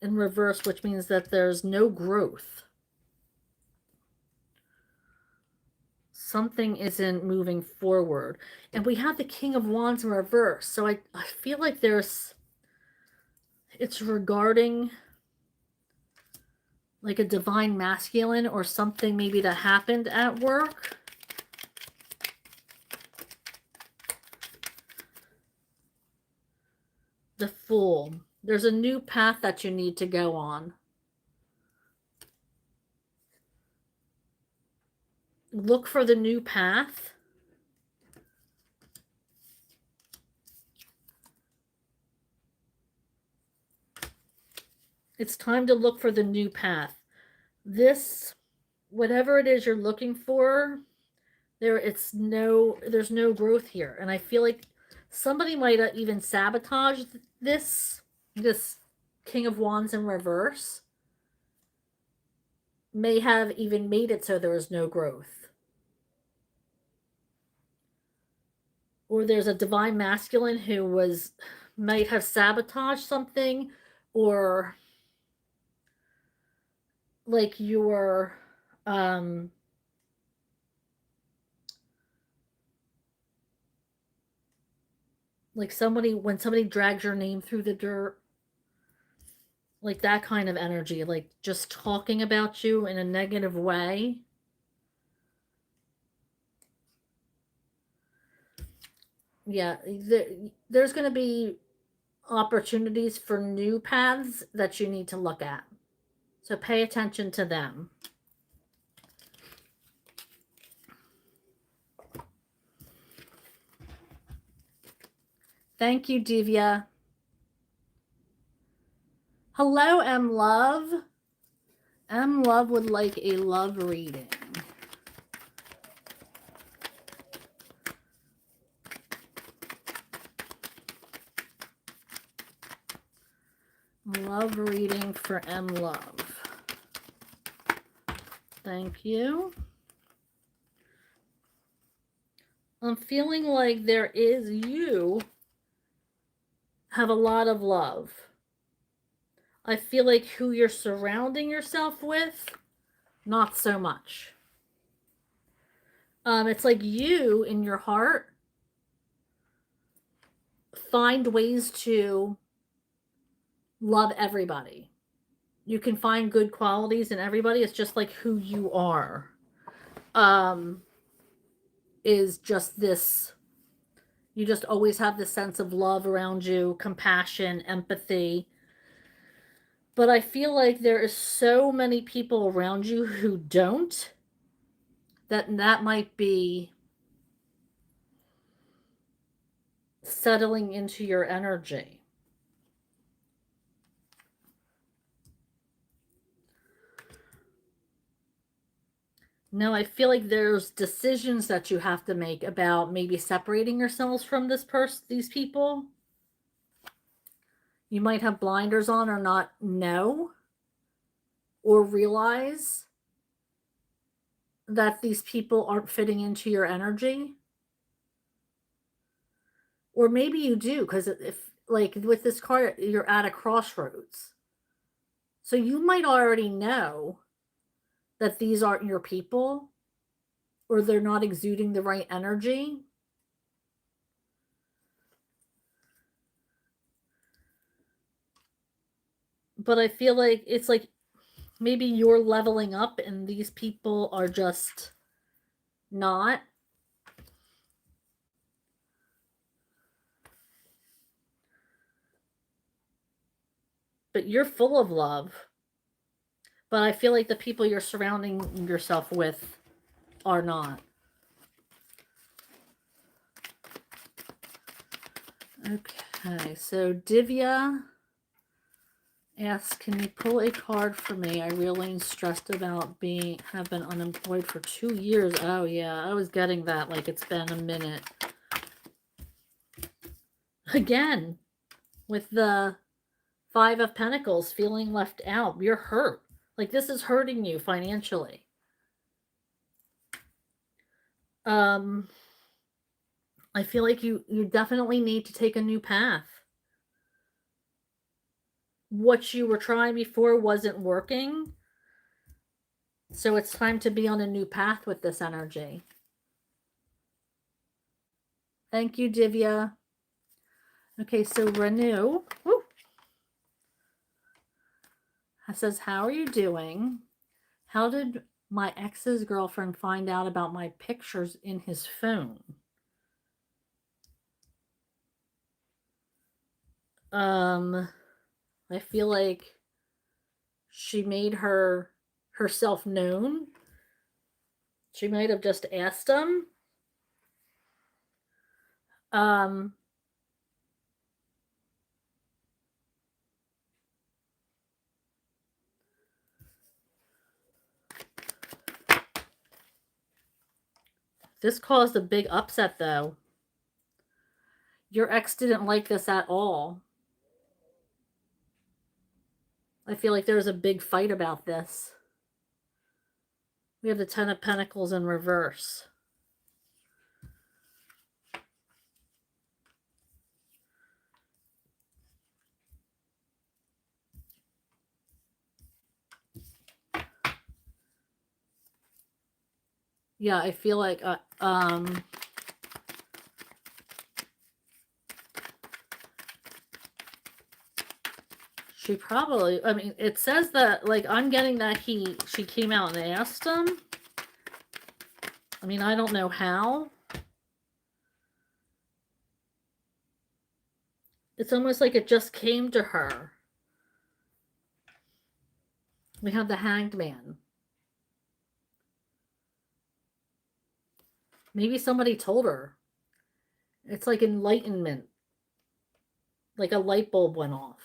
Speaker 1: in reverse, which means that there's no growth. Something isn't moving forward. And we have the King of Wands in reverse. So I feel like it's regarding like a divine masculine or something maybe that happened at work. The Fool. There's a new path that you need to go on. Look for the new path. It's time to look for the new path. This, whatever it is you're looking for, there's no growth here. And I feel like somebody might have even sabotaged this King of Wands in reverse. May have even made it so there was no growth. Or there's a divine masculine who might have sabotaged something, or like your like when somebody drags your name through the dirt, like that kind of energy, like just talking about you in a negative way. Yeah, there's going to be opportunities for new paths that you need to look at. So pay attention to them. Thank you, Divya. Hello, M Love. M Love would like a love reading. Love reading for M Love. Thank you. I'm feeling like there is you have a lot of love. I feel like who you're surrounding yourself with, not so much. It's like you in your heart find ways to love everybody. You can find good qualities in everybody. It's just like who you are. Is just this, you just always have this sense of love around you, compassion, empathy. But I feel like there is so many people around you who don't, that might be settling into your energy. No, I feel like there's decisions that you have to make about maybe separating yourselves from these people. You might have blinders on or not know or realize that these people aren't fitting into your energy. Or maybe you do, because if, like with this card, you're at a crossroads. So you might already know that these aren't your people, or they're not exuding the right energy. But I feel like it's like maybe you're leveling up and these people are just not. But you're full of love. But I feel like the people you're surrounding yourself with are not. Okay, so Divya asks, can you pull a card for me? I really stressed about have been unemployed for 2 years. Oh yeah, I was getting that like it's been a minute. Again, with the 5 of Pentacles, feeling left out. You're hurt. Like this is hurting you financially. I feel like you definitely need to take a new path. What you were trying before wasn't working. So it's time to be on a new path with this energy. Thank you, Divya. Okay, so Renew says, how are you doing? How did my ex's girlfriend find out about my pictures in his phone? I feel like she made herself known. She might have just asked him. This caused a big upset, though. Your ex didn't like this at all. I feel like there was a big fight about this. We have the 10 of Pentacles in reverse. Yeah, I feel like she probably, I mean, it says that, like, I'm getting that she came out and asked him. I mean, I don't know how. It's almost like it just came to her. We have the Hanged Man. Maybe somebody told her. It's like enlightenment. Like a light bulb went off.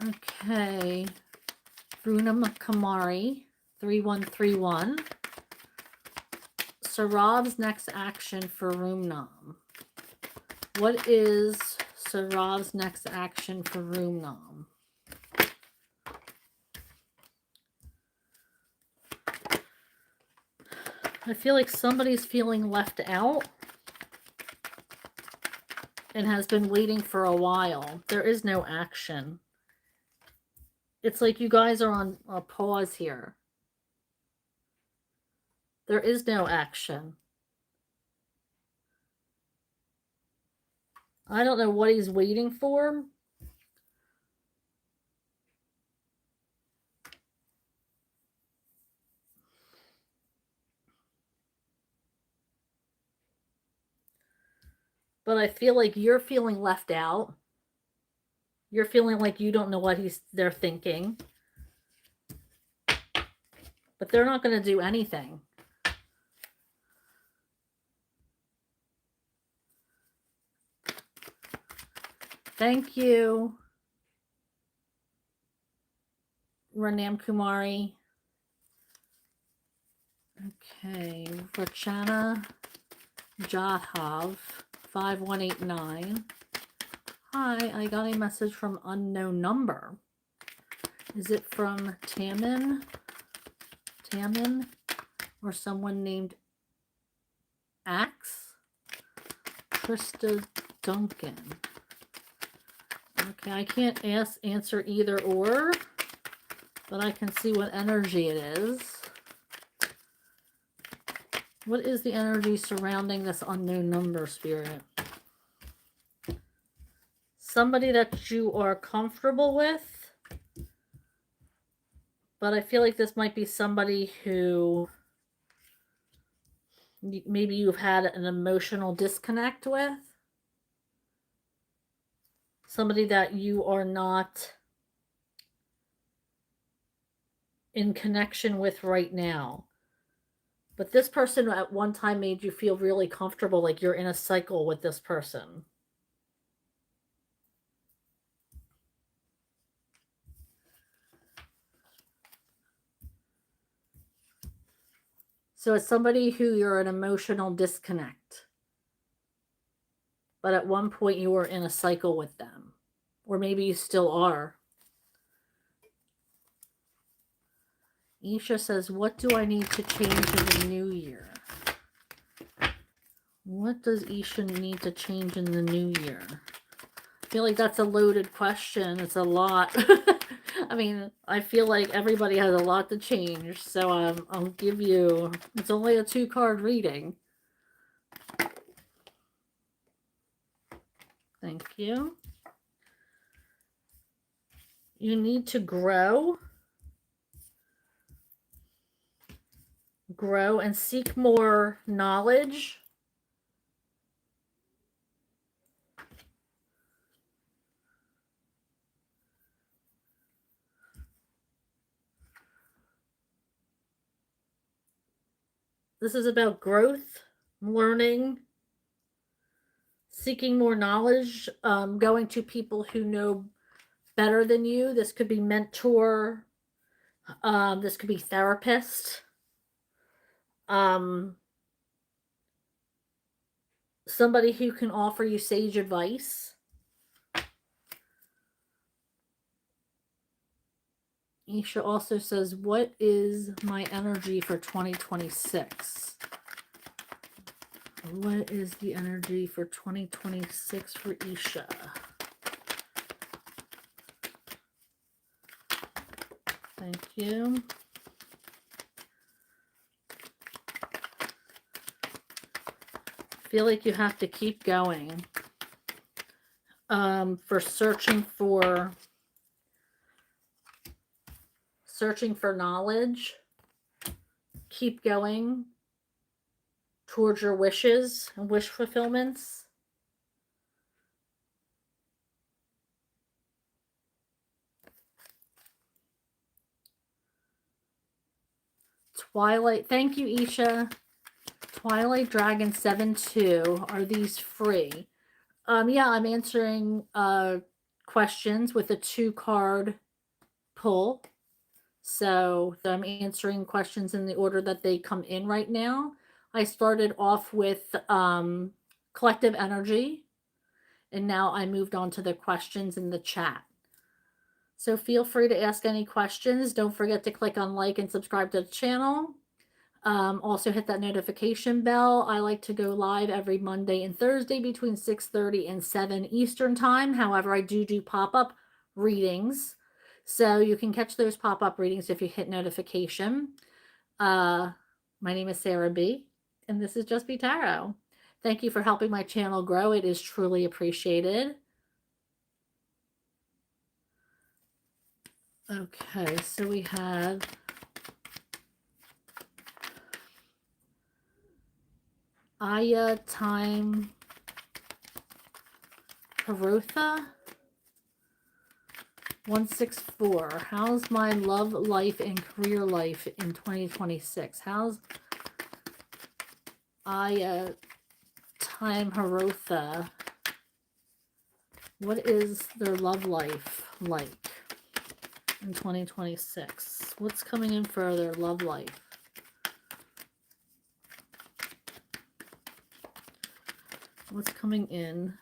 Speaker 1: Okay. Brunam Kamari, 3131. Sarav's next action for Rumnam. What is Sarav's next action for Rumnam? I feel like somebody's feeling left out and has been waiting for a while. There is no action. It's like you guys are on a pause here. There is no action. I don't know what he's waiting for. But I feel like you're feeling left out. You're feeling like you don't know what they're thinking. But they're not going to do anything. Thank you, Ranam Kumari. Okay, Rachana Jadhav 5189. Hi, I got a message from unknown number. Is it from Tamin? Or someone named Axe? Trista Duncan. Okay, I can't answer either or, but I can see what energy it is. What is the energy surrounding this unknown number, Spirit? Somebody that you are comfortable with, but I feel like this might be somebody who maybe you've had an emotional disconnect with. Somebody that you are not in connection with right now. But this person at one time made you feel really comfortable, like you're in a cycle with this person. So it's somebody who you're an emotional disconnect. But at one point you were in a cycle with them. Or maybe you still are. Isha says, what do I need to change in the new year? What does Isha need to change in the new year? I feel like that's a loaded question. It's a lot. I mean, I feel like everybody has a lot to change. So I'll give you, it's only a 2-card reading. Thank you. You need to grow and seek more knowledge. This is about growth, learning, seeking more knowledge, going to people who know better than you. This could be mentor. This could be therapist. Somebody who can offer you sage advice. Isha also says, what is my energy for 2026? What is the energy for 2026 for Isha? Thank you. I feel like you have to keep going. For searching for knowledge. Keep going towards your wishes and wish fulfillments. Twilight, thank you, Isha. Twilight Dragon 7-2. Are these free? Yeah, I'm answering questions with a 2-card pull. So I'm answering questions in the order that they come in right now. I started off with collective energy, and now I moved on to the questions in the chat. So feel free to ask any questions. Don't forget to click on like and subscribe to the channel. Also hit that notification bell. I like to go live every Monday and Thursday between 6:30 and 7 Eastern time. However, I do pop-up readings. So you can catch those pop-up readings if you hit notification. My name is Sarah B, and this is Just Be Tarot. Thank you for helping my channel grow. It is truly appreciated. Okay, so we have Aya Time Perotha 164. How's my love life and career life in 2026? How's Aya Time Perotha? What is their love life like in 2026? What's coming in for their love life? What's coming in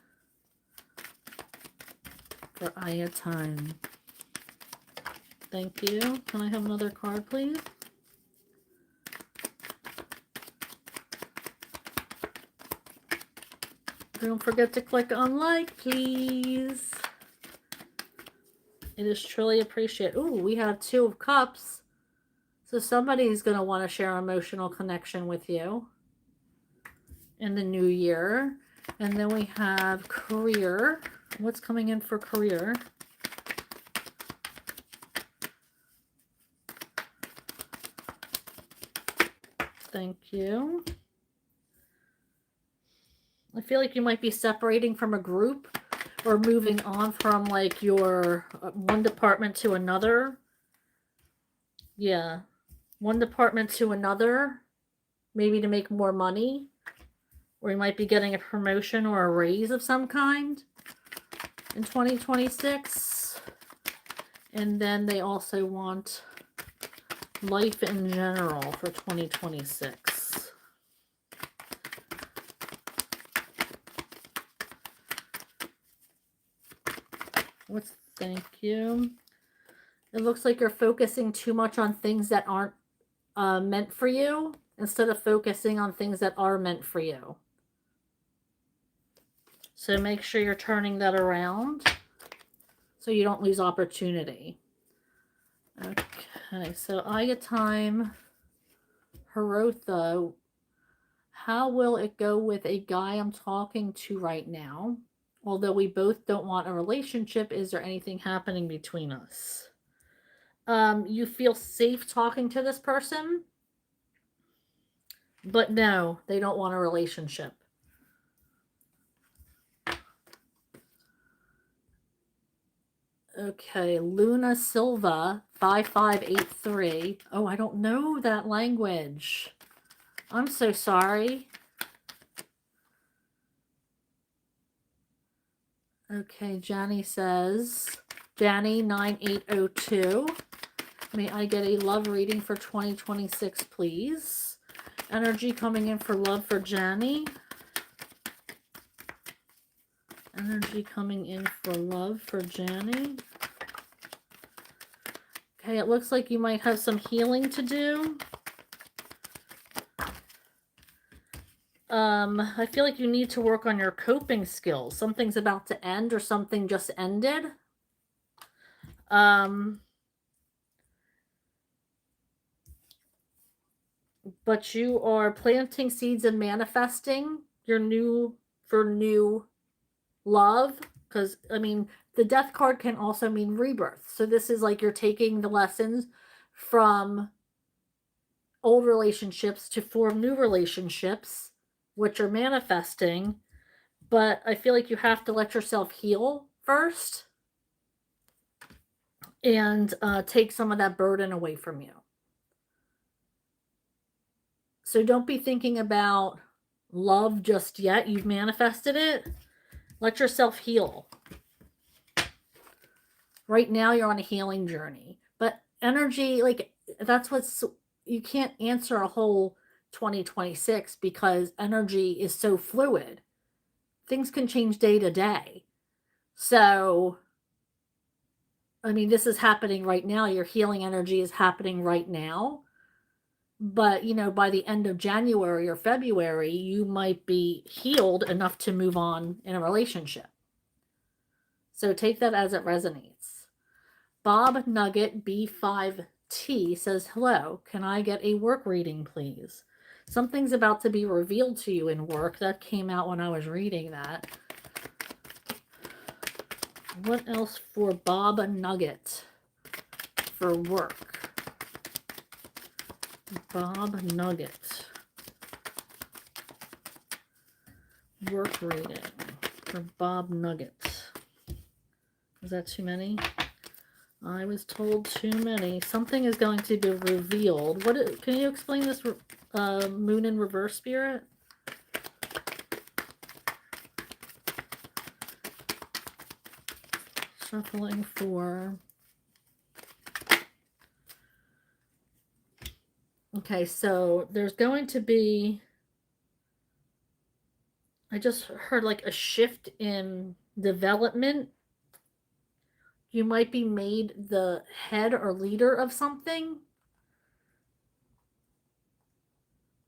Speaker 1: for Aya Time? Thank you. Can I have another card, please? Don't forget to click on like, please. It is truly appreciated. Ooh, we have 2 of Cups. So somebody's going to want to share emotional connection with you in the new year. And then we have career. What's coming in for career? Thank you. I feel like you might be separating from a group or moving on from like your one department to another. Yeah. One department to another, maybe to make more money. Or you might be getting a promotion or a raise of some kind in 2026. And then they also want life in general for 2026. Thank you. It looks like you're focusing too much on things that aren't meant for you instead of focusing on things that are meant for you. So make sure you're turning that around so you don't lose opportunity. Okay, so Aya Time Herotha. How will it go with a guy I'm talking to right now? Although we both don't want a relationship, is there anything happening between us? You feel safe talking to this person, but no, they don't want a relationship. Okay, Luna Silva 5583. Oh, I don't know that language. I'm so sorry. Okay, Johnny says, Johnny 9802. May I get a love reading for 2026, please? Energy coming in for love for Johnny. Energy coming in for love for Johnny. Okay, it looks like you might have some healing to do. I feel like you need to work on your coping skills. Something's about to end or something just ended. But you are planting seeds and manifesting your new love. Because, I mean, the death card can also mean rebirth. So this is like you're taking the lessons from old relationships to form new relationships, which are manifesting. But I feel like you have to let yourself heal first and take some of that burden away from you. So don't be thinking about love just yet. You've manifested it. Let yourself heal. Right now you're on a healing journey. But energy, like, that's what's, you can't answer a whole 2026 because energy is so fluid. Things can change day to day. So, I mean, this is happening right now. Your healing energy is happening right now. But, you know, by the end of January or February, you might be healed enough to move on in a relationship. So take that as it resonates. Bob Nugget B5T says, hello, can I get a work reading, please? Something's about to be revealed to you in work. That came out when I was reading that. What else for Bob Nugget for work? Bob Nugget. Work reading for Bob Nugget. Is that too many? I was told too many. Something is going to be revealed. Can you explain this moon in reverse, Spirit? Shuffling for... Okay, so there's going to be... I just heard like a shift in development. You might be made the head or leader of something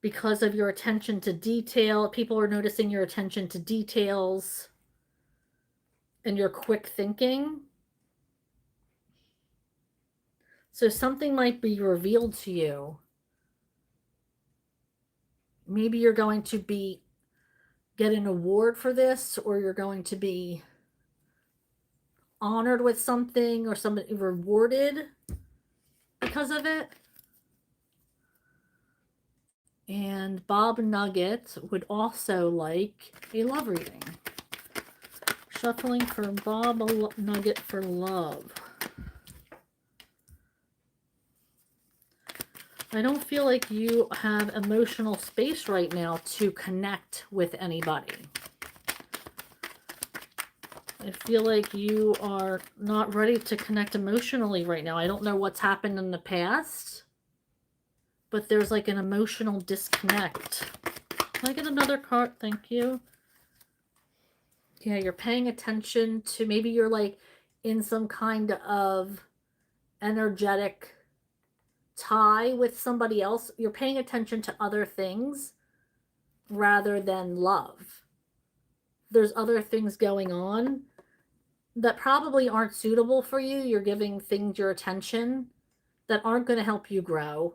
Speaker 1: because of your attention to detail. People are noticing your attention to details and your quick thinking. So something might be revealed to you. Maybe you're going to get an award for this, or you're going to be honored with something, or somebody rewarded because of it. And Bob Nugget would also like a love reading. Shuffling for Bob Nugget for love. I don't feel like you have emotional space right now to connect with anybody. I feel like you are not ready to connect emotionally right now. I don't know what's happened in the past, but there's like an emotional disconnect. Can I get another card? Thank you. Yeah, you're paying attention to, maybe you're like in some kind of energetic tie with somebody else. You're paying attention to other things rather than love. There's other things going on that probably aren't suitable for you. You're giving things your attention that aren't going to help you grow,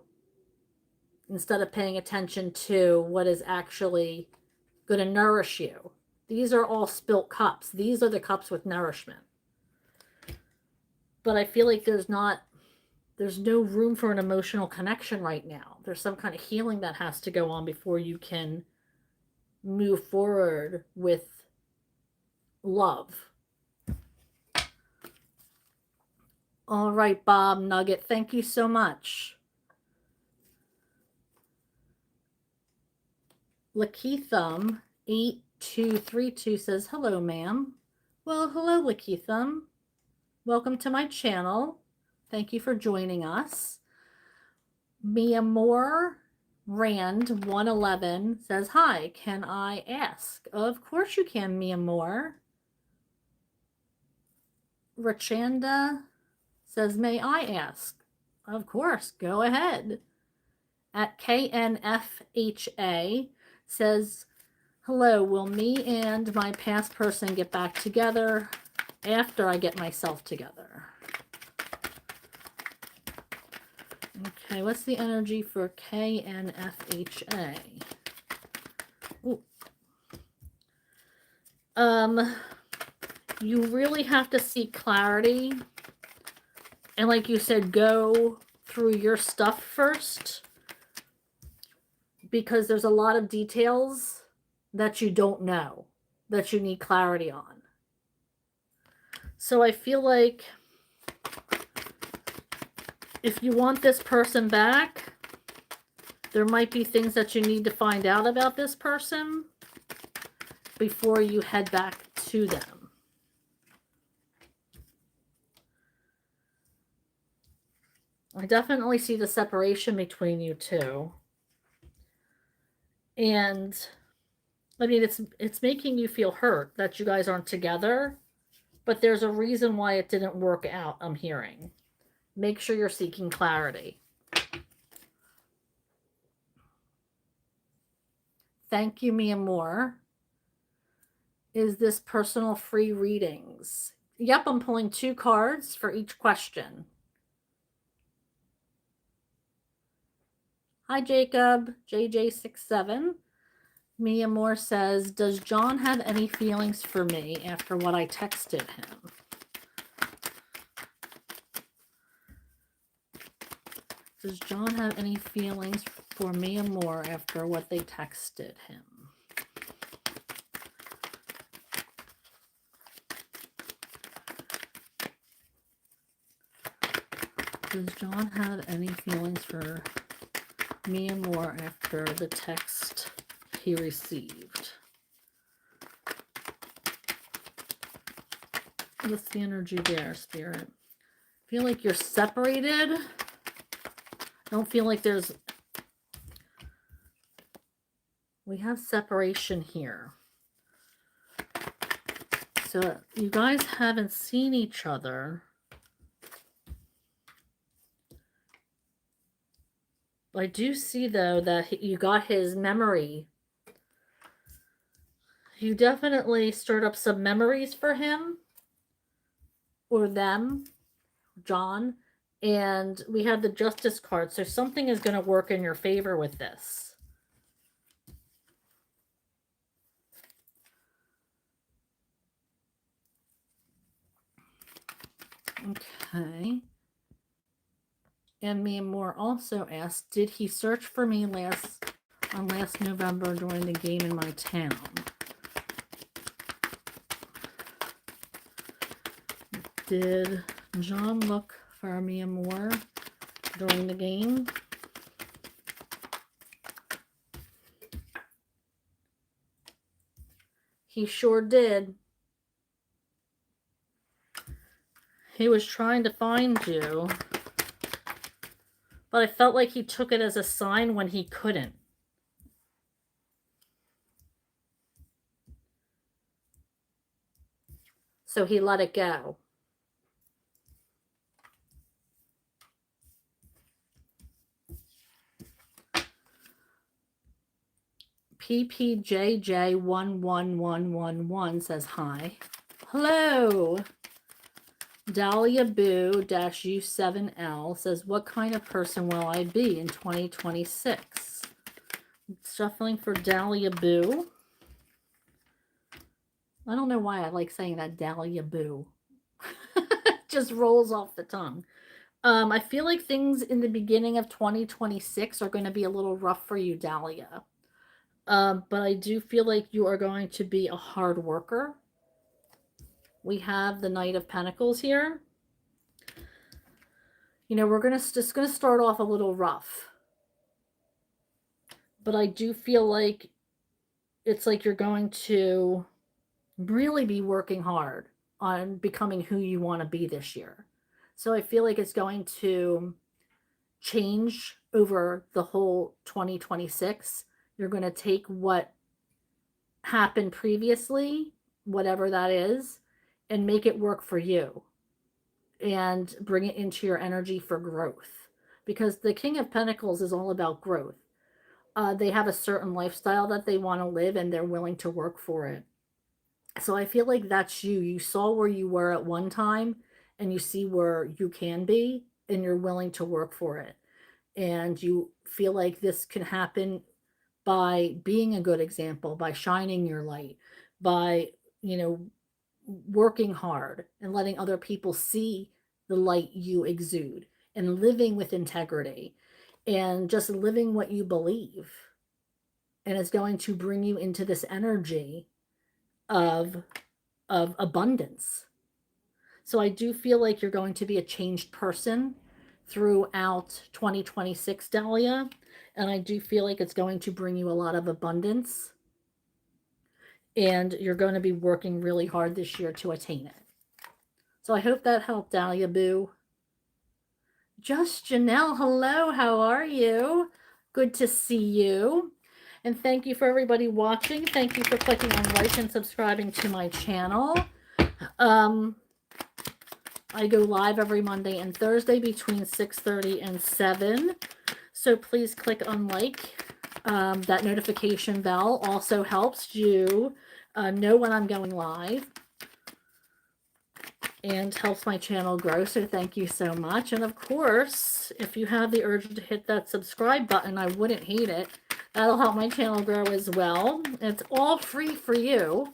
Speaker 1: instead of paying attention to what is actually going to nourish you. These are all spilt cups. These are the cups with nourishment. But I feel like there's no room for an emotional connection right now. There's some kind of healing that has to go on before you can move forward with love. All right, Bob Nugget, thank you so much. Lakeithum 8232 says, hello, ma'am. Well, hello, Lakeithum. Welcome to my channel. Thank you for joining us. Mia Moore Rand 111 says, hi, can I ask? Of course you can, Mia Moore. Rachanda says, may I ask? Of course, go ahead. At KNFHA says, hello, will me and my past person get back together after I get myself together? Okay, what's the energy for KNFHA? Ooh. You really have to seek clarity. And like you said, go through your stuff first, because there's a lot of details that you don't know, that you need clarity on. So I feel like if you want this person back, there might be things that you need to find out about this person before you head back to them. I definitely see the separation between you two. And I mean, it's making you feel hurt that you guys aren't together, but there's a reason why it didn't work out, I'm hearing. Make sure you're seeking clarity. Thank you, Mia Moore. Is this personal free readings? Yep, I'm pulling 2 cards for each question. Hi, Jacob. JJ67. Mia Moore says, does John have any feelings for me after what I texted him? Does John have any feelings for Mia Moore after what they texted him? Does John have any feelings for Mia Moore after the text he received? What's the energy there, Spirit? Feel like you're separated. Don't feel like there's... We have separation here. So you guys haven't seen each other. I do see, though, that you got his memory. You definitely stirred up some memories for him. Or them. John. And we have the Justice card. So something is going to work in your favor with this. Okay. And Mia Moore also asked, did he search for me last November during the game in my town? Did John look for Mia Moore during the game? He sure did. He was trying to find you. But I felt like he took it as a sign when he couldn't. So he let it go. PPJJ11111 says hi. Hello. Dahlia Boo-U7L says, what kind of person will I be in 2026? Shuffling for Dahlia Boo. I don't know why I like saying that, Dahlia Boo. Just rolls off the tongue. I feel like things in the beginning of 2026 are going to be a little rough for you, Dahlia. But I do feel like you are going to be a hard worker. We have the Knight of Pentacles here. You know, we're just going to start off a little rough. But I do feel like it's like you're going to really be working hard on becoming who you want to be this year. So I feel like it's going to change over the whole 2026. You're going to take what happened previously, whatever that is, and make it work for you and bring it into your energy for growth, because the King of Pentacles is all about growth. They have a certain lifestyle that they want to live and they're willing to work for it. So I feel like that's you. You saw where you were at one time and you see where you can be and you're willing to work for it. And you feel like this can happen by being a good example, by shining your light, by, you know, working hard and letting other people see the light you exude and living with integrity and just living what you believe. And it's going to bring you into this energy of abundance. So I do feel like you're going to be a changed person throughout 2026, Dahlia. And I do feel like it's going to bring you a lot of abundance. And you're going to be working really hard this year to attain it. So I hope that helped, Dahlia Boo. Just Janelle, hello, how are you? Good to see you. And thank you for everybody watching. Thank you for clicking on like and subscribing to my channel. I go live every Monday and Thursday between 6:30 and 7. So please click on like That notification bell also helps you know when I'm going live and helps my channel grow, so thank you so much. And of course, if you have the urge to hit that subscribe button, I wouldn't hate it. That'll help my channel grow as well. It's all free for you.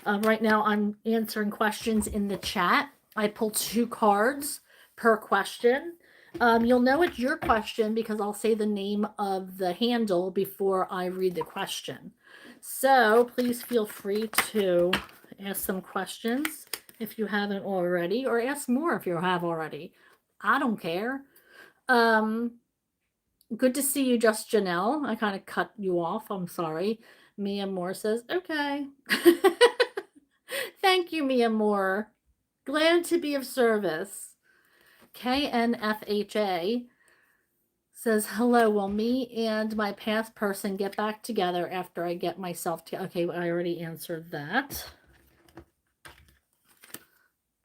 Speaker 1: Right now, I'm answering questions in the chat. I pull 2 cards per question. You'll know it's your question because I'll say the name of the handle before I read the question. So please feel free to ask some questions if you haven't already, or ask more if you have already. I don't care. Good to see you, Just Janelle. I kind of cut you off. I'm sorry. Mia Moore says, okay. Thank you, Mia Moore. Glad to be of service. KNFHA says, hello, will me and my past person get back together after I get myself to... Okay, I already answered that.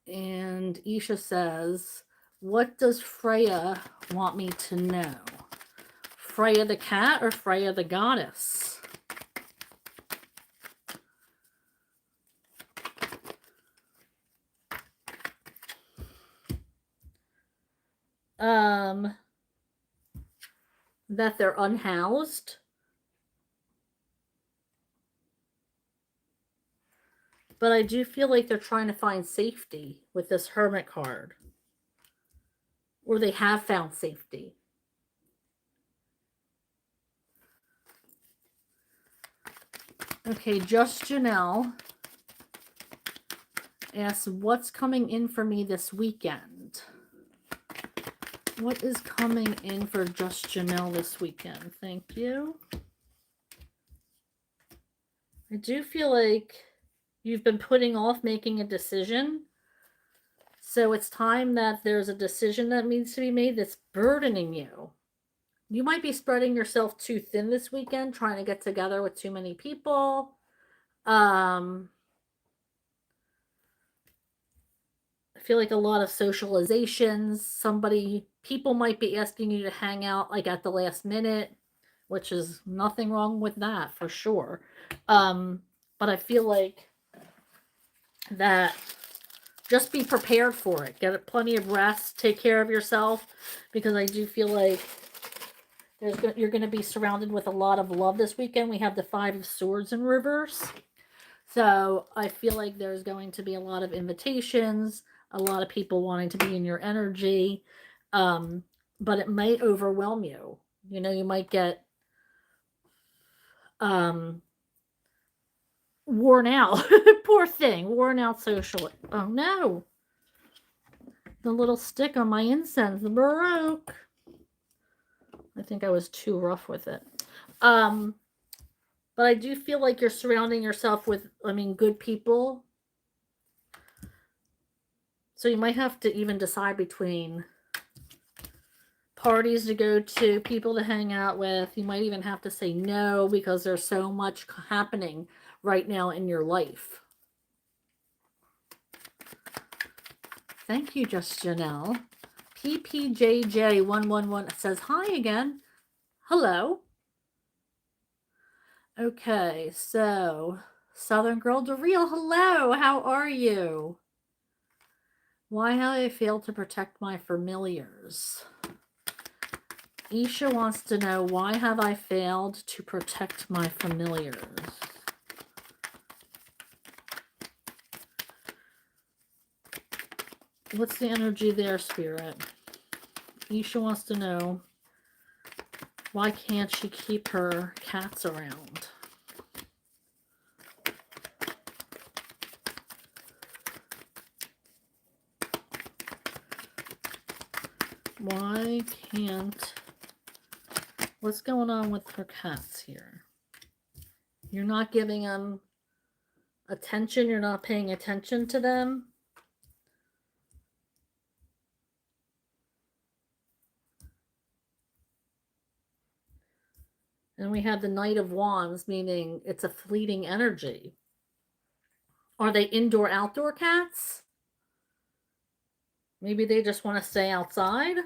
Speaker 1: And Isha says, what does Freya want me to know? Freya the cat or Freya the goddess? That they're unhoused. But I do feel like they're trying to find safety with this Hermit card. Or they have found safety. Okay, Just Janelle asks, what's coming in for me this weekend? What is coming in for Just Janelle this weekend? Thank you. I do feel like you've been putting off making a decision. So it's time that there's a decision that needs to be made that's burdening you. You might be spreading yourself too thin this weekend, trying to get together with too many people. I feel like a lot of socializations. People might be asking you to hang out like at the last minute, which is nothing wrong with that for sure. But I feel like that just be prepared for it. Get plenty of rest. Take care of yourself, because I do feel like you're going to be surrounded with a lot of love this weekend. We have the 5 of Swords in reverse. So I feel like there's going to be a lot of invitations, a lot of people wanting to be in your energy. But it might overwhelm you. You know, you might get worn out. Poor thing. Worn out socially. Oh no. The little stick on my incense broke. I think I was too rough with it. But I do feel like you're surrounding yourself with, good people. So you might have to even decide between parties to go to, people to hang out with. You might even have to say no because there's so much happening right now in your life. Thank you, Just Janelle. PPJJ111 says hi again. Hello. Okay, so Southern Girl DeReal, hello. How are you? Why have I failed to protect my familiars? Isha wants to know, why have I failed to protect my familiars? What's the energy there, Spirit? Isha wants to know, why can't she keep her cats around? Why can't... What's going on with her cats here? You're not giving them attention. You're not paying attention to them. And we have the Knight of Wands, meaning it's a fleeting energy. Are they indoor-outdoor cats? Maybe they just want to stay outside?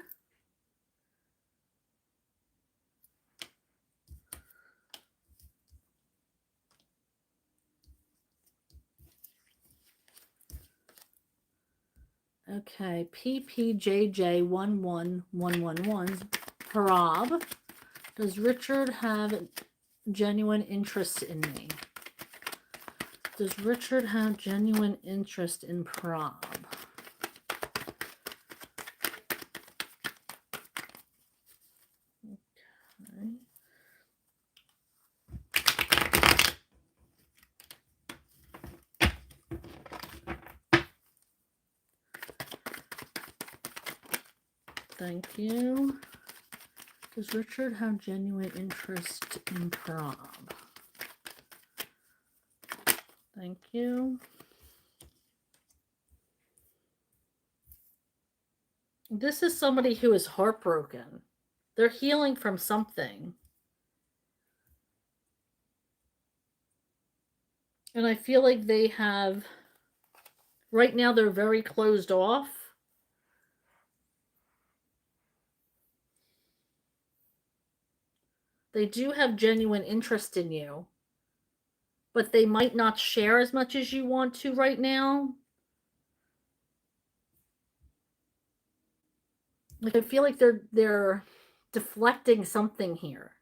Speaker 1: Okay, PPJJ11111. Parab. Does Richard have genuine interest in me? Does Richard have genuine interest in Parab? Okay. Thank you. Does Richard have genuine interest in Parab? Thank you. This is somebody who is heartbroken. They're healing from something. And I feel like they have, right now they're very closed off. They do have genuine interest in you, but they might not share as much as you want to right now. Like I feel like they're deflecting something here.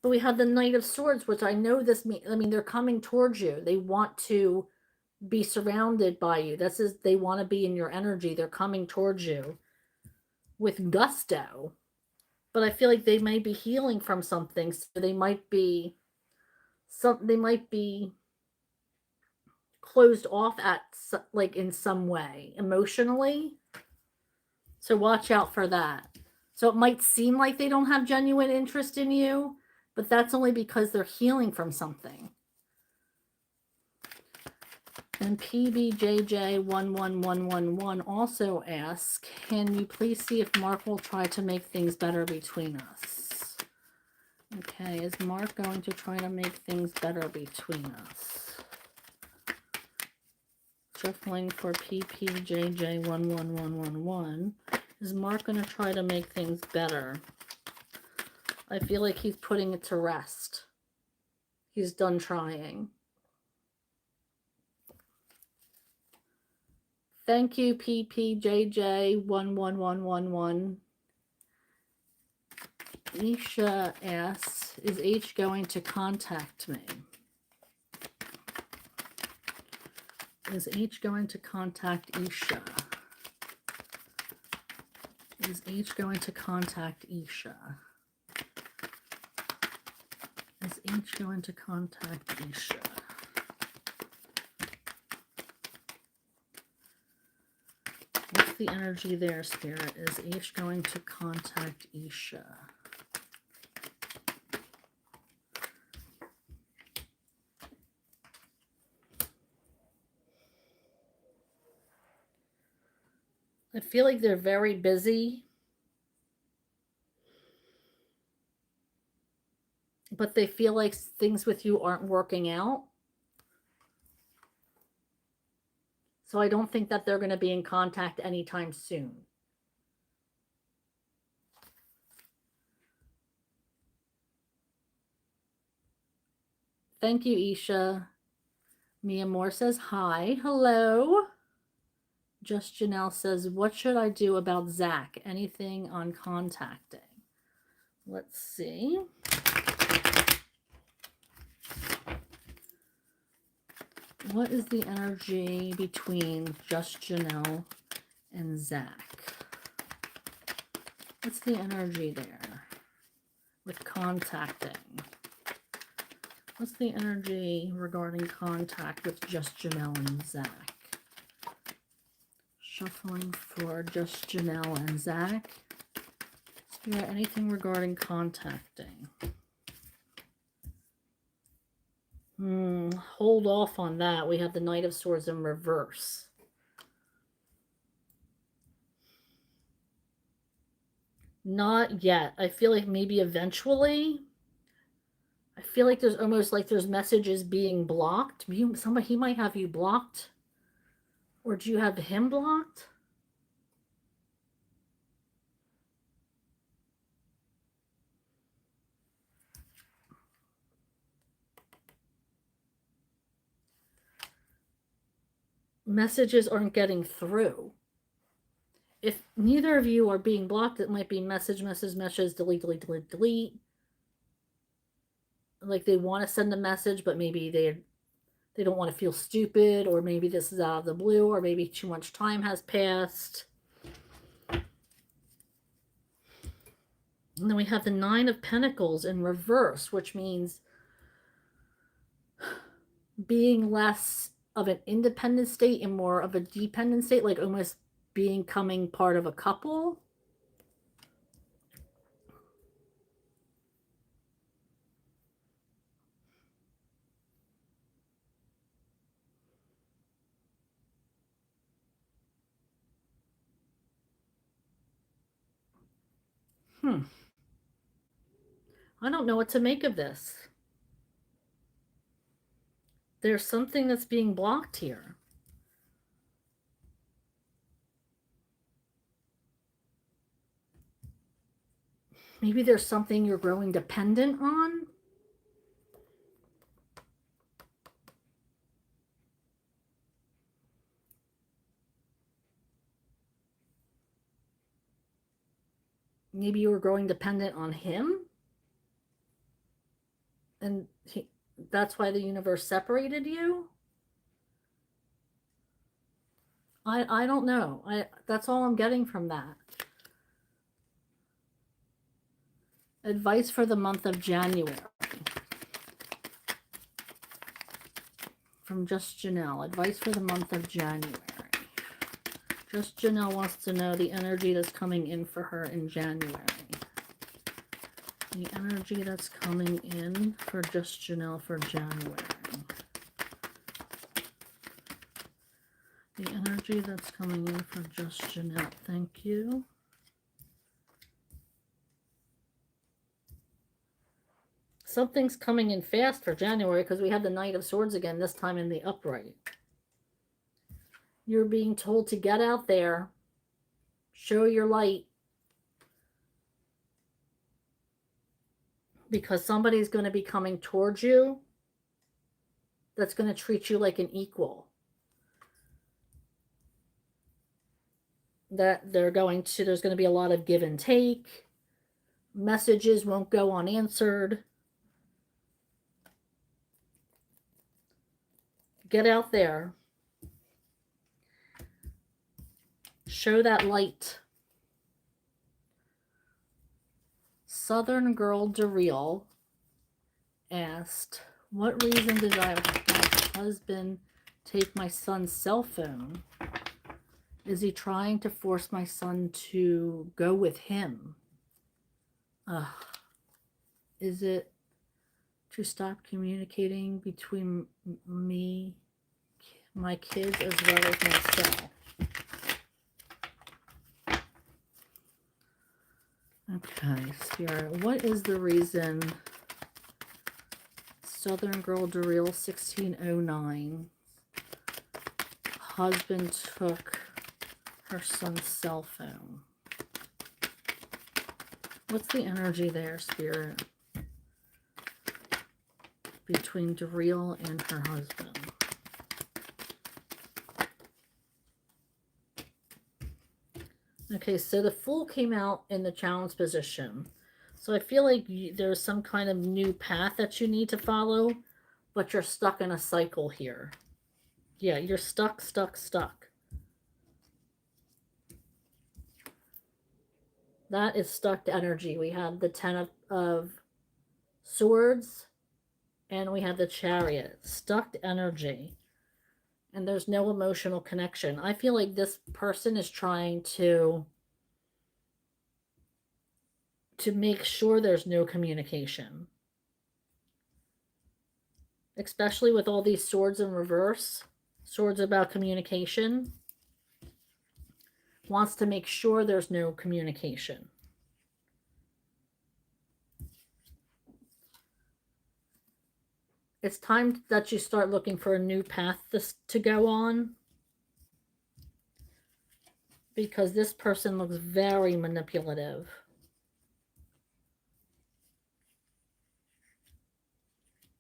Speaker 1: But we have the Knight of Swords, which I know this means, I mean, they're coming towards you. They want to be surrounded by you. This is, they want to be in your energy. They're coming towards you with gusto. But I feel like they may be healing from something. So they might be closed off at, like, in some way emotionally. So watch out for that. So it might seem like they don't have genuine interest in you, but that's only because they're healing from something. And PBJJ11111 also asks, can you please see if Mark will try to make things better between us? Okay, is Mark going to try to make things better between us? Shuffling for PPJJ11111. Is Mark going to try to make things better? I feel like he's putting it to rest. He's done trying. Thank you, PPJJ11111. Isha asks, is H going to contact me? Is H going to contact Isha? Is H going to contact Isha? Is H going to contact Isha? What's the energy there, Spirit? Is H going to contact Isha? I feel like they're very busy, but they feel like things with you aren't working out. So I don't think that they're going to be in contact anytime soon. Thank you, Isha. Mia Moore says hi. Hello. Just Janelle says, what should I do about Zach? Anything on contacting? Let's see. What is the energy between Just Janelle and Zach? What's the energy there with contacting? What's the energy regarding contact with Just Janelle and Zach? Shuffling for Just Janelle and Zach. Spirit, anything regarding contacting? Hold off on that. We have the Knight of Swords in reverse. Not yet. I feel like maybe eventually. I feel like there's almost like there's messages being blocked. Somebody, he might have you blocked. Or do you have him blocked? messages aren't getting through. If neither of you are being blocked, it might be message, message, message, delete, delete, delete, delete. Like they want to send a message, but maybe they don't want to feel stupid, or maybe this is out of the blue, or maybe too much time has passed. And then we have the Nine of Pentacles in reverse, which means being less of an independent state and more of a dependent state, like almost becoming part of a couple. I don't know what to make of this. There's something that's being blocked here. Maybe there's something you're growing dependent on. Maybe you were growing dependent on him. And that's why the universe separated you. I don't know. That's all I'm getting from that. Advice for the month of January. From Just Janelle. Advice for the month of January. Just Janelle wants to know the energy that's coming in for her in January. The energy that's coming in for Just Janelle for January. The energy that's coming in for Just Janelle. Thank you. Something's coming in fast for January because we have the Knight of Swords again, this time in the upright. You're being told to get out there, show your light, because somebody's going to be coming towards you that's going to treat you like an equal. That there's going to be a lot of give and take. Messages won't go unanswered. Get out there. Show that light. Southern Girl Dereal asked, what reason did my husband take my son's cell phone? Is he trying to force my son to go with him? Is it to stop communicating between me, my kids, as well as myself? Okay, Spirit, what is the reason Southern Girl Dereal 1609 husband took her son's cell phone? What's the energy there, Spirit, between Dereal and her husband? Okay, so the Fool came out in the challenge position. So I feel like there's some kind of new path that you need to follow, but you're stuck in a cycle here. Yeah, you're stuck. That is stuck energy. We have the Ten of Swords, and we have the Chariot. Stuck energy. And there's no emotional connection. I feel like this person is trying to make sure there's no communication. Especially with all these swords in reverse. Swords about communication. Wants to make sure there's no communication. It's time that you start looking for a new path to go on. Because this person looks very manipulative.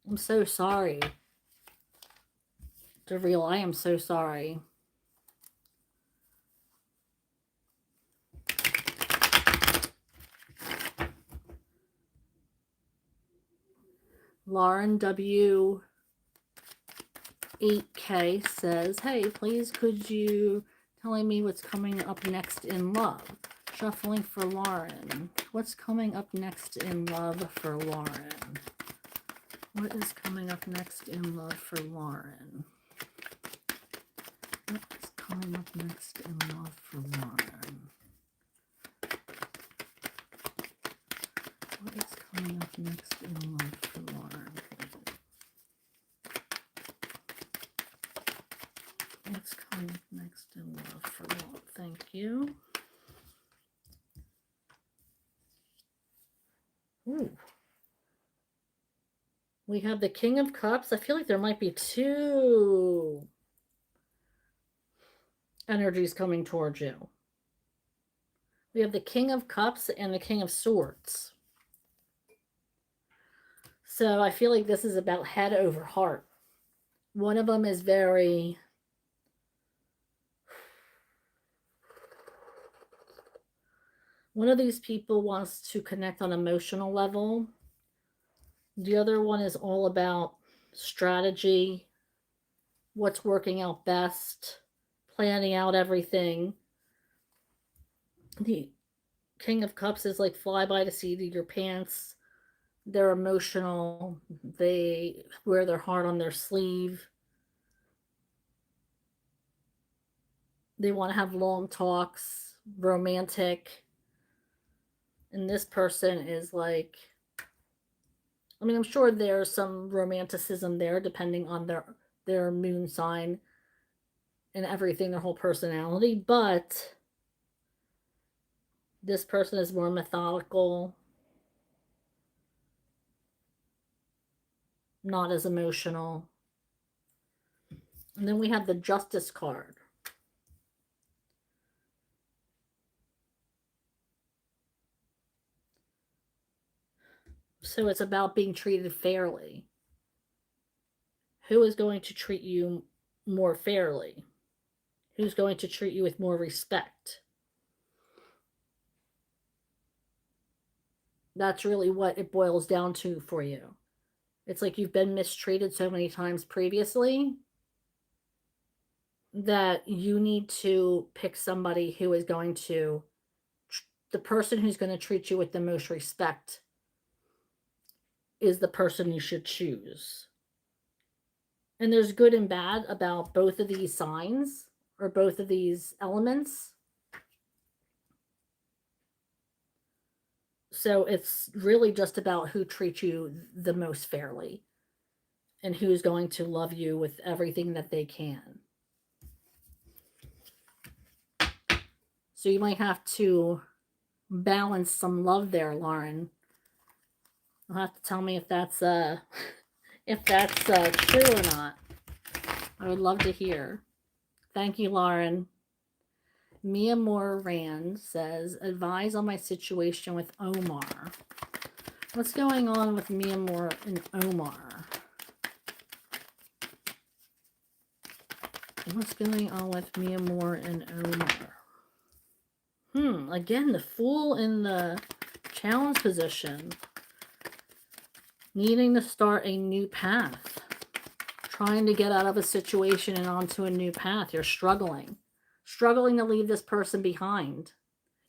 Speaker 1: I'm so sorry. Dereal, I am so sorry. Lauren W8K says, hey, please could you telling me what's coming up next in love? Shuffling for Lauren. What's coming up next in love for Lauren? What is coming up next in love for Lauren? What's coming up next in love for Lauren? What is coming up next in love for Lauren? What's coming up next in love for Lauren? Thank you. Ooh. We have the King of Cups. I feel like there might be two energies coming towards you. We have the King of Cups and the King of Swords. So I feel like this is about head over heart. One of them is very... One of these people wants to connect on an emotional level. The other one is all about strategy, what's working out best, planning out everything. The King of Cups is like fly by the seat of your pants. They're emotional. They wear their heart on their sleeve. They want to have long talks, romantic. And this person is like, I mean, I'm sure there's some romanticism there depending on their moon sign and everything, their whole personality, but this person is more methodical, not as emotional. And then we have the Justice card. So it's about being treated fairly. Who is going to treat you more fairly? Who's going to treat you with more respect? That's really what it boils down to for you. It's like you've been mistreated so many times previously that you need to pick somebody who is going to, the person who's going to treat you with the most respect is the person you should choose. And there's good and bad about both of these signs or both of these elements. So it's really just about who treats you the most fairly and who's going to love you with everything that they can. So you might have to balance some love there, Lauren. You'll have to tell me if that's true or not. I would love to hear. Thank you, Lauren. Mia Moore Rand says, advise on my situation with Omar. What's going on with Mia Moore and Omar? What's going on with Mia Moore and Omar? Again, the Fool in the challenge position. Needing to start a new path. Trying to get out of a situation and onto a new path. You're struggling. Struggling to leave this person behind.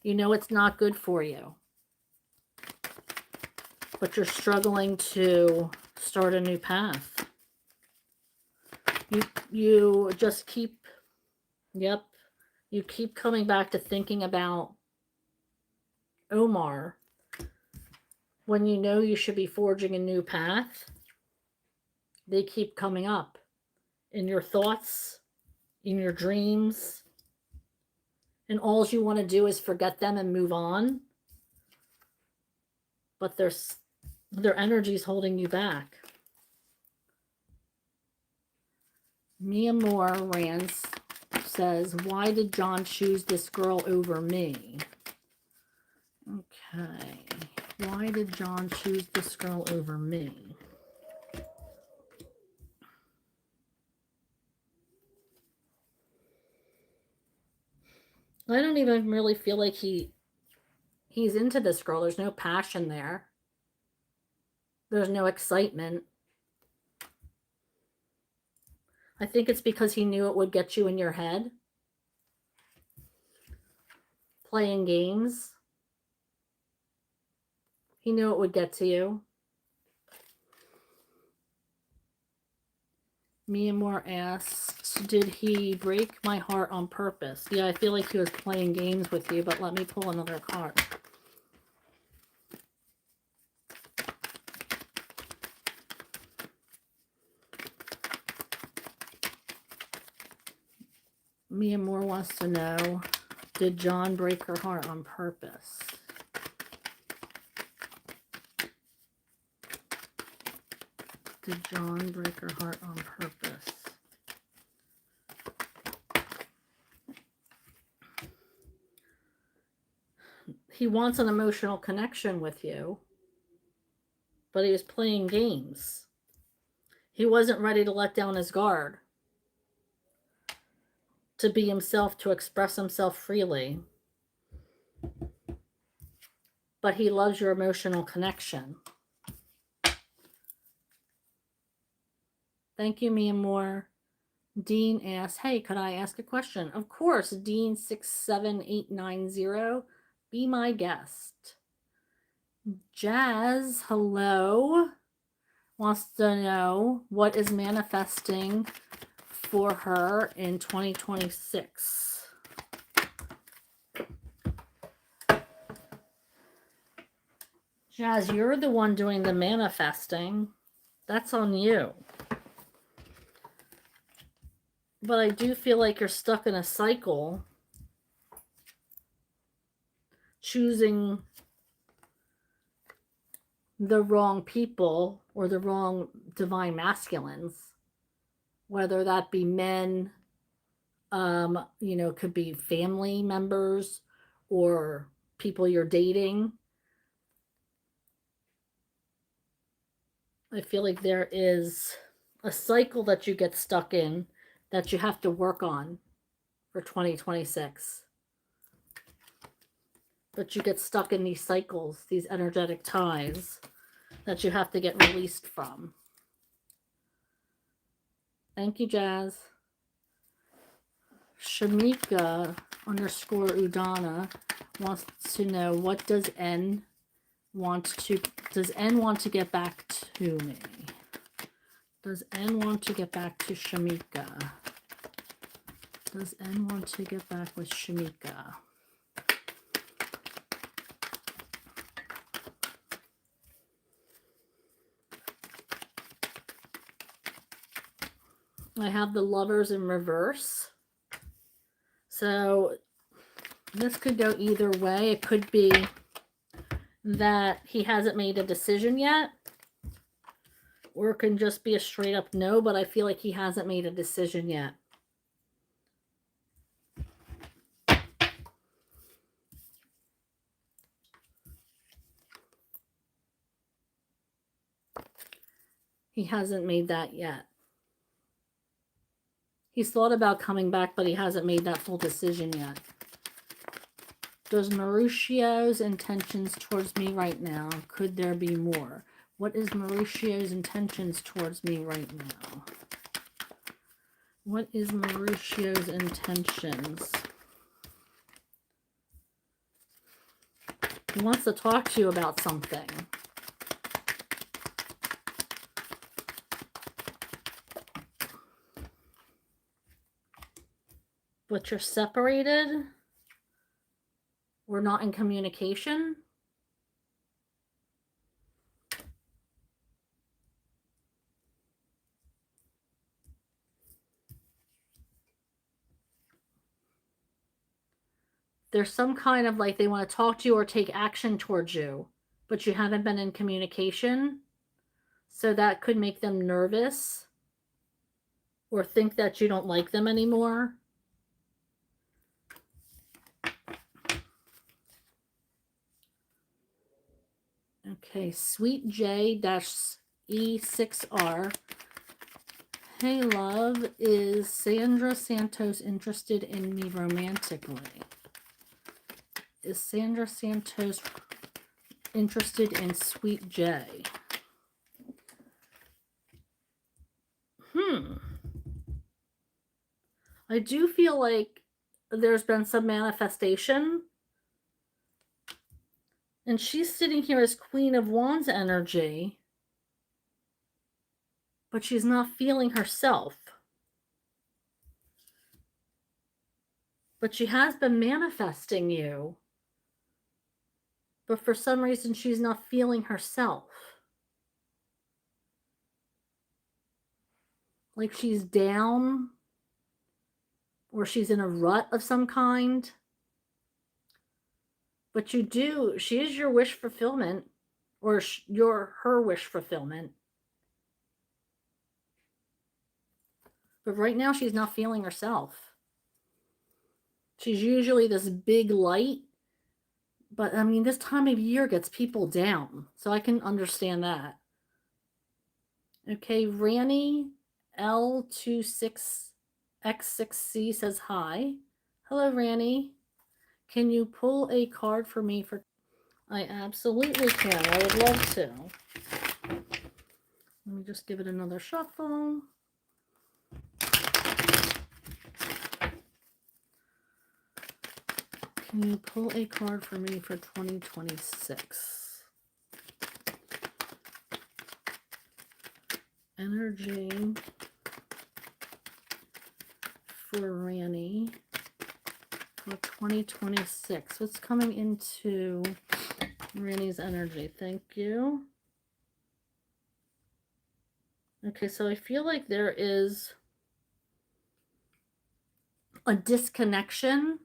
Speaker 1: You know it's not good for you. But you're struggling to start a new path. You just keep, you keep coming back to thinking about Omar when you know you should be forging a new path. They keep coming up in your thoughts, in your dreams, and all you want to do is forget them and move on. But their energy is holding you back. Mia Moore Rance says, why did John choose this girl over me? Okay. Why did John choose this girl over me? I don't even really feel like he's into this girl. There's no passion there. There's no excitement. I think it's because he knew it would get you in your head. Playing games. He knew it would get to you. Mia Moore asks, did he break my heart on purpose? Yeah, I feel like he was playing games with you, but let me pull another card. Mia Moore wants to know, did John break her heart on purpose? Did John break her heart on purpose? He wants an emotional connection with you, but he was playing games. He wasn't ready to let down his guard, to be himself, to express himself freely. But he loves your emotional connection. Thank you, Mia Moore. Dean asks, hey, could I ask a question? Of course, Dean 67890. Be my guest. Jazz, hello. Wants to know what is manifesting for her in 2026. Jazz, you're the one doing the manifesting. That's on you. But I do feel like you're stuck in a cycle, choosing the wrong people or the wrong divine masculines, whether that be men, could be family members or people you're dating. I feel like there is a cycle that you get stuck in that you have to work on for 2026. But you get stuck in these cycles, these energetic ties that you have to get released from. Thank you, Jazz. Shamika _Udana wants to know, what does N want to get back to me? Does N want to get back to Shamika? Does N want to get back with Shamika? I have the Lovers in reverse. So this could go either way. It could be that he hasn't made a decision yet, or it can just be a straight up no, but I feel like he hasn't made a decision yet. He hasn't made that yet. He's thought about coming back, but he hasn't made that full decision yet. Does Mauricio's intentions towards me right now? Could there be more? What is Mauricio's intentions towards me right now? What is Mauricio's intentions? He wants to talk to you about something. But you're separated? We're not in communication? There's some kind of like they want to talk to you or take action towards you, but you haven't been in communication. So that could make them nervous or think that you don't like them anymore. Okay, Sweet J-E6R. Hey, love, is Sandra Santos interested in me romantically? Is Sandra Santos interested in Sweet J? I do feel like there's been some manifestation. And she's sitting here as Queen of Wands energy, but she's not feeling herself. But she has been manifesting you. But for some reason, she's not feeling herself. Like she's down, or she's in a rut of some kind. But she is your wish fulfillment, or you're her wish fulfillment. But right now, she's not feeling herself. She's usually this big light, but I mean, this time of year gets people down, so I can understand that. Okay, Ranny L26X6C says hi. Hello, Ranny. Can you pull a card for me for... I absolutely can. I would love to. Let me just give it another shuffle. Can you pull a card for me for 2026? Energy for Ranny for 2026. What's coming into Ranny's energy? Thank you. Okay, so I feel like there is a disconnection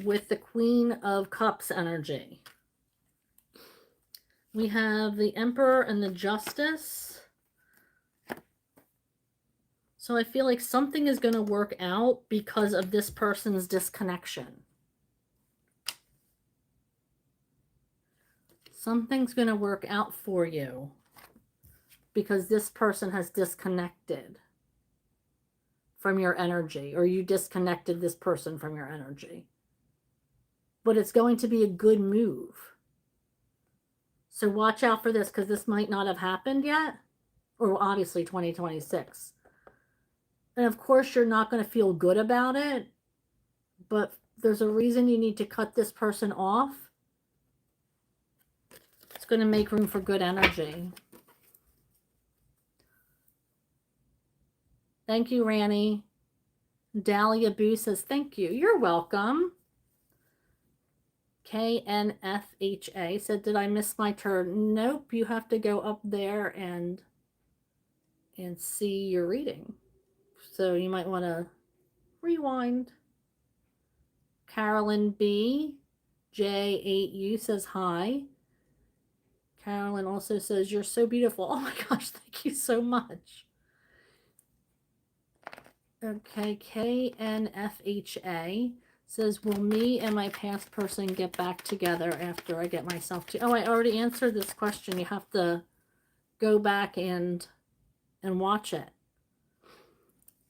Speaker 1: with the Queen of Cups energy. We have the Emperor and the Justice. So I feel like something is going to work out because of this person's disconnection. Something's going to work out for you because this person has disconnected from your energy, or you disconnected this person from your energy. But it's going to be a good move. So watch out for this, because this might not have happened yet, or obviously 2026. And of course, you're not going to feel good about it, but there's a reason you need to cut this person off. It's going to make room for good energy. Thank you, Ranny. Dahlia Boo says, thank you. You're welcome. KNFHA said, did I miss my turn? Nope, you have to go up there and see your reading. So you might want to rewind. Carolyn B. J8U says hi. Carolyn also says, you're so beautiful. Oh my gosh, thank you so much. Okay, KNFHA says, will me and my past person get back together after I get myself to... Oh, I already answered this question. You have to go back and watch it.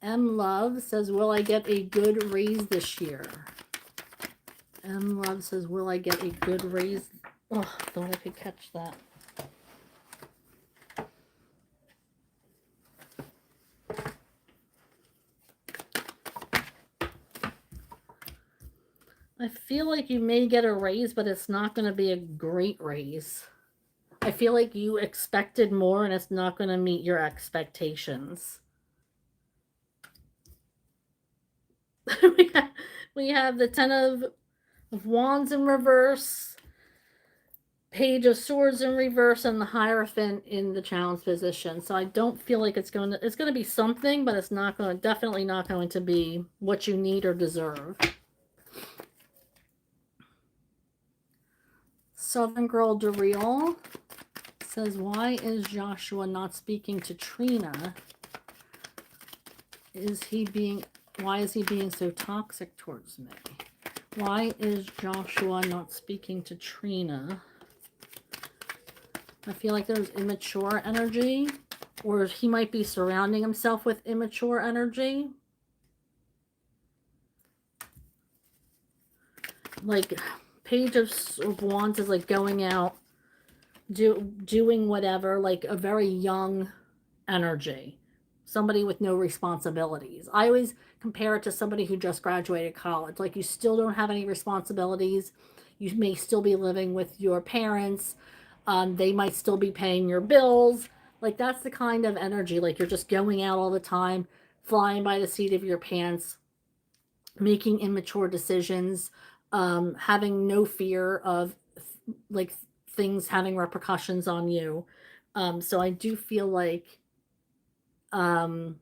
Speaker 1: M Love says, will I get a good raise this year? M Love says, will I get a good raise? Oh, thought I could catch that. I feel like you may get a raise, but it's not going to be a great raise. I feel like you expected more and it's not going to meet your expectations. we have the Ten of Wands in reverse, Page of Swords in reverse, and the Hierophant in the Challenge position. So I don't feel like it's going to be something, but it's not going to, definitely not going to be what you need or deserve. Southern Girl DeReal says, why is Joshua not speaking to Trina? Why is he being so toxic towards me? Why is Joshua not speaking to Trina? I feel like there's immature energy, or he might be surrounding himself with immature energy. Like, Page of Wands is like going out, doing whatever, like a very young energy. somebody with no responsibilities. I always compare it to somebody who just graduated college. Like, you still don't have any responsibilities. You may still be living with your parents. They might still be paying your bills. Like, that's the kind of energy. Like, you're just going out all the time, flying by the seat of your pants, making immature decisions, having no fear of like things having repercussions on you. So I do feel like um,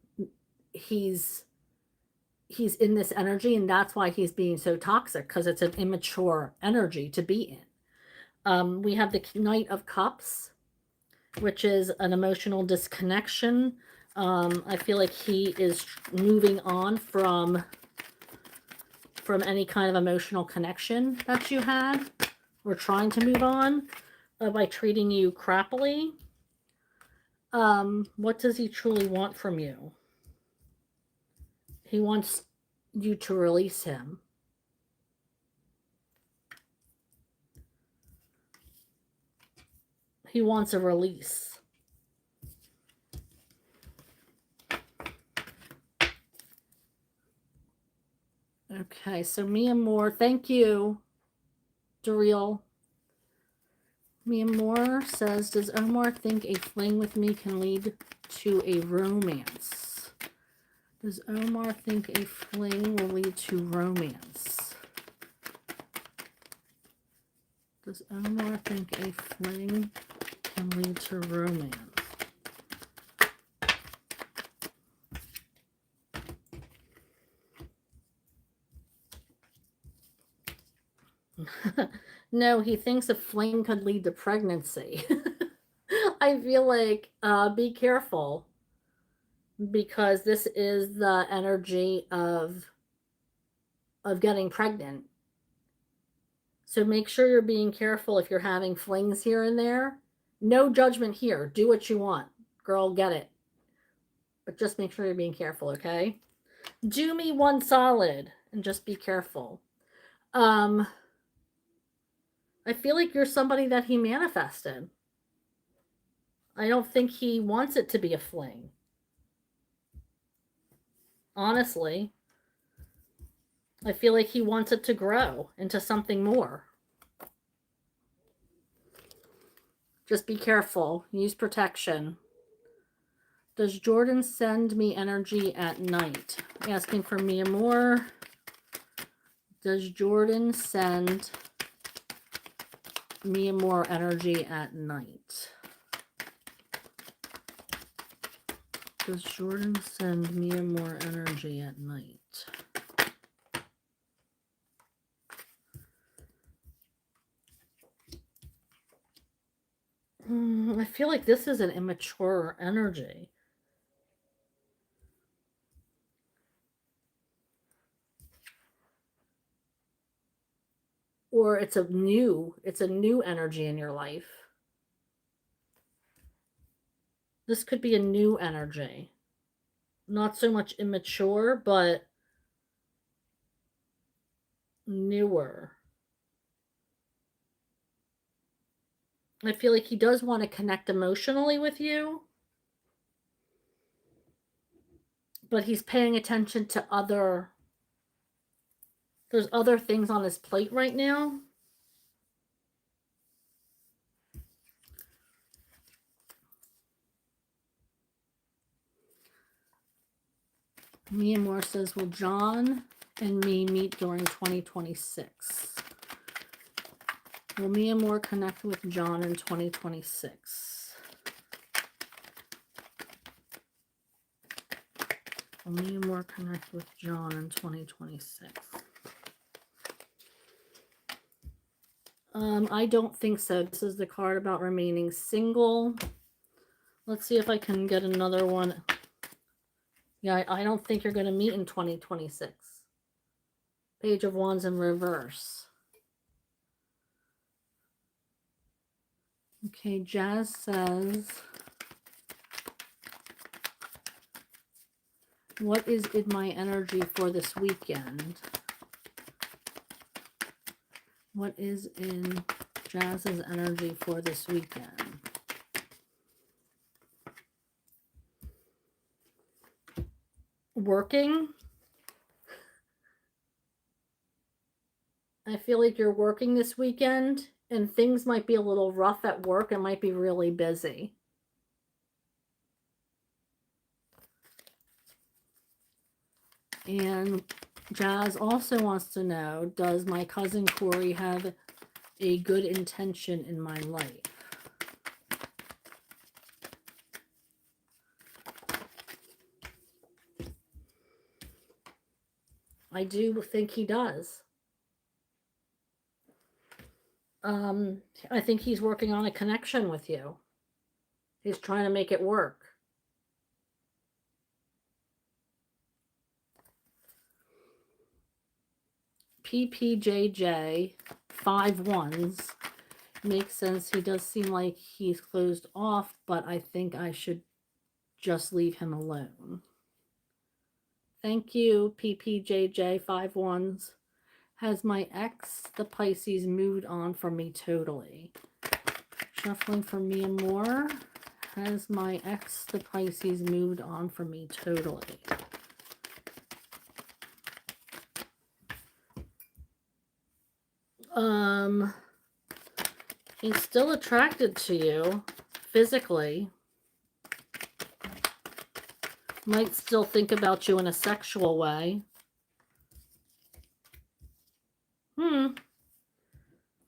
Speaker 1: he's he's in this energy, and that's why he's being so toxic, because it's an immature energy to be in. We have the Knight of Cups, which is an emotional disconnection. I feel like he is moving on from any kind of emotional connection that you had, or trying to move on by treating you crappily. What does he truly want from you? He wants you to release him. He wants a release. Okay, so Mia Moore, thank you, Daryl. Mia Moore says, does Omar think a fling with me can lead to a romance? Does Omar think a fling will lead to romance? Does Omar think a fling can lead to romance? No, he thinks a fling could lead to pregnancy. I feel like be careful, because this is the energy of getting pregnant. So make sure you're being careful if you're having flings here and there. No judgment here. Do what you want. Girl, get it. But just make sure you're being careful, okay? Do me one solid and just be careful. I feel like you're somebody that he manifested. I don't think he wants it to be a fling. Honestly, I feel like he wants it to grow into something more. Just be careful. Use protection. Does Jordan send me energy at night? Asking for Mia Moore. Does Jordan send Mia Moore energy at night? Does Jordan send Mia Moore energy at night? I feel like this is an immature energy. Or it's a new energy in your life. This could be a new energy. Not so much immature, but newer. I feel like he does want to connect emotionally with you, but he's paying attention to there's other things on his plate right now. Mia Moore says, will John and me meet during 2026? Will Mia Moore connect with John in 2026? Will Mia Moore connect with John in 2026? I don't think so. This is the card about remaining single. Let's see if I can get another one. Yeah, I don't think you're going to meet in 2026. Page of Wands in reverse. Okay, Jazz says, what is in my energy for this weekend? What is in Jazz's energy for this weekend? working. I feel like you're working this weekend and things might be a little rough at work. It might be really busy. And Jazz also wants to know, does my cousin Corey have a good intention in my life? I do think he does. I think he's working on a connection with you. He's trying to make it work. PPJJ 5 1s makes sense. He does seem like he's closed off, but I think I should just leave him alone. Thank you, PPJJ 5 1s. Has my ex, the Pisces, moved on from me totally? Shuffling for me and more. Has my ex, the Pisces, moved on from me totally? He's still attracted to you physically. Might still think about you in a sexual way.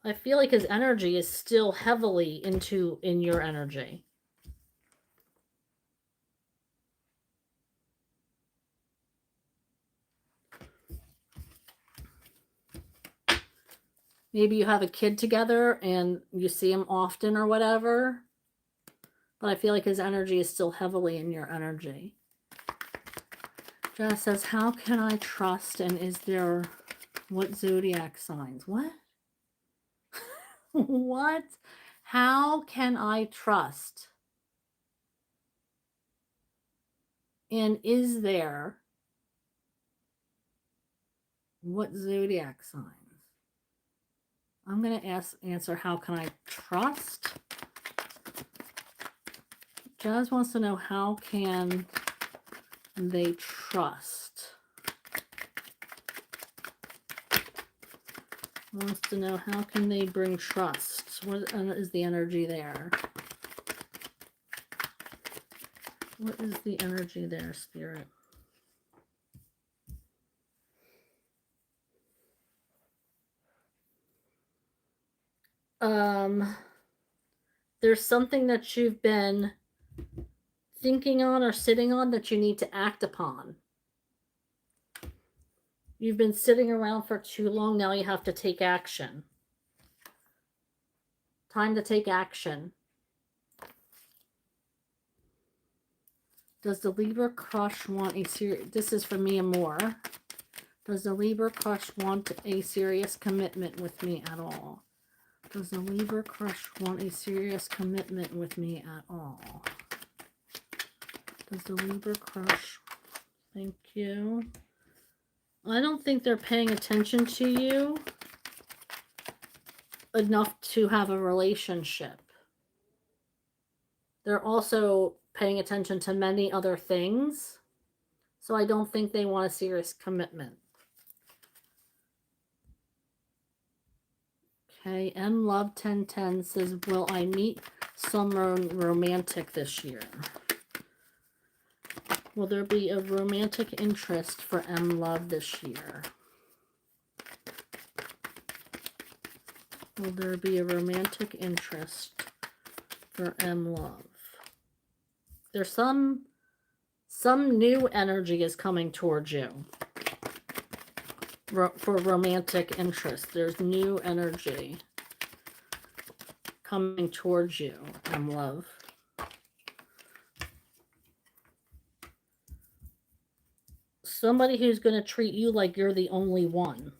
Speaker 1: I feel like his energy is still heavily in your energy. Maybe you have a kid together and you see him often or whatever. But I feel like his energy is still heavily in your energy. Jess says, how can I trust, and is there, what zodiac signs? What? What? How can I trust? And is there, what zodiac signs? I'm going to answer, how can I trust? Jazz wants to know, how can they trust? Wants to know, how can they bring trust? What is the energy there? What is the energy there, Spirit? There's something that you've been thinking on or sitting on that you need to act upon. You've been sitting around for too long. Now you have to take action. Time to take action. Does the Libra crush want a serious... This is for me and more. Does the Libra crush want a serious commitment with me at all? Does the Libra crush want a serious commitment with me at all? Does the Libra crush... Thank you. I don't think they're paying attention to you enough to have a relationship. They're also paying attention to many other things. So I don't think they want a serious commitment. Okay, M Love 1010 says, will I meet someone romantic this year? Will there be a romantic interest for M Love this year? Will there be a romantic interest for M Love? There's some new energy is coming towards you. For romantic interest, there's new energy coming towards you, M Love. Somebody who's going to treat you like you're the only one.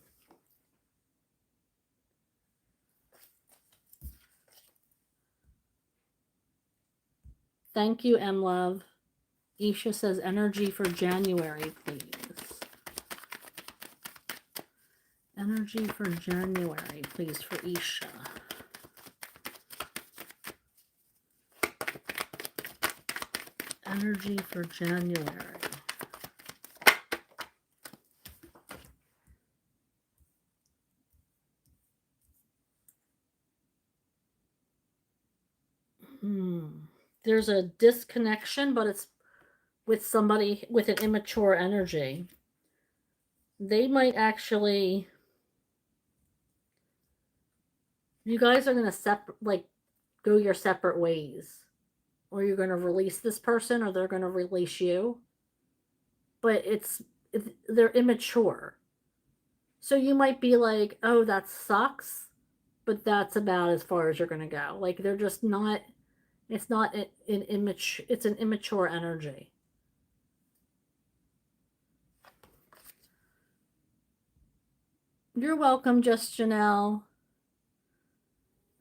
Speaker 1: Thank you, M Love. Isha says, energy for January, please. Energy for January, please, for Isha. Energy for January. There's a disconnection, but it's with somebody with an immature energy. They might actually, you guys are going to go your separate ways. Or you're going to release this person or they're going to release you. But they're immature. So you might be like, oh, that sucks, but that's about as far as you're going to go. Like they're just not, it's not an immature, it's an immature energy. You're welcome, Just Janelle.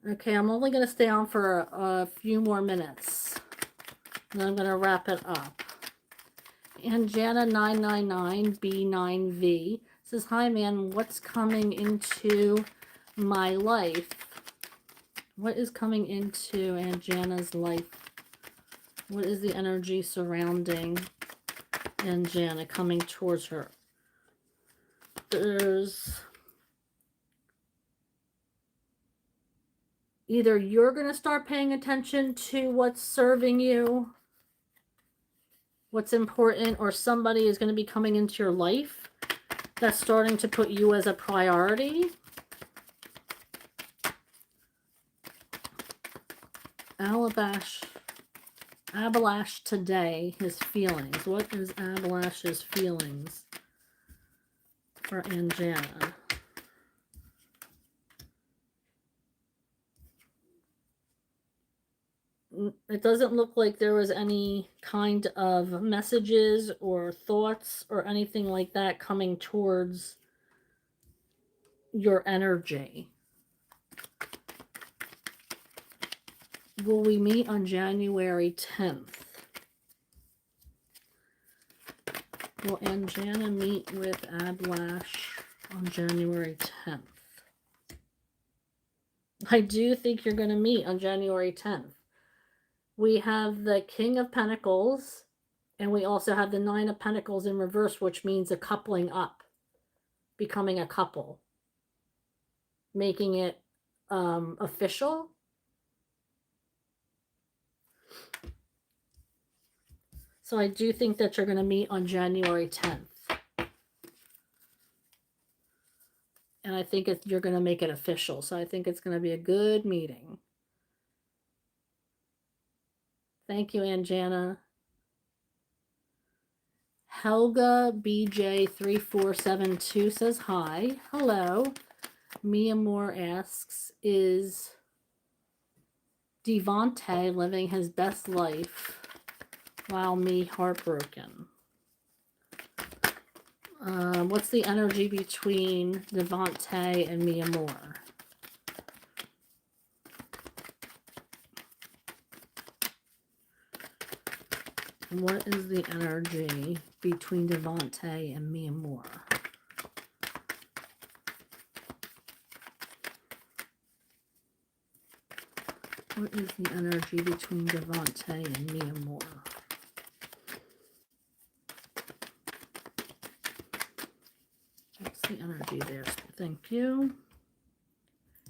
Speaker 1: Okay, I'm only going to stay on for a few more minutes. And I'm going to wrap it up. And Jana999B9V says, hi, man, what's coming into my life? What is coming into Aunt Jana's life? What is the energy surrounding Aunt Jana coming towards her? There's either you're going to start paying attention to what's serving you, what's important, or somebody is going to be coming into your life that's starting to put you as a priority. Abalash today, his feelings. What is Abalash's feelings for Aunt Jana? It doesn't look like there was any kind of messages or thoughts or anything like that coming towards your energy. Will we meet on January 10th? Will Aunt Jana meet with Ablash on January 10th? I do think you're going to meet on January 10th. We have the King of Pentacles, and we also have the Nine of Pentacles in reverse, which means a coupling up, becoming a couple, making it official. So I do think that you're going to meet on January 10th. And I think you're going to make it official. So I think it's going to be a good meeting. Thank you, Aunt Jana. Helga BJ3472 says hi. Hello. Mia Moore asks, is Devante living his best life while me heartbroken? What's the energy between Devante and Mia Moore? What is the energy between Devante and Mia Moore? What is the energy between Devante and Mia Moore? What's the energy there? Thank you.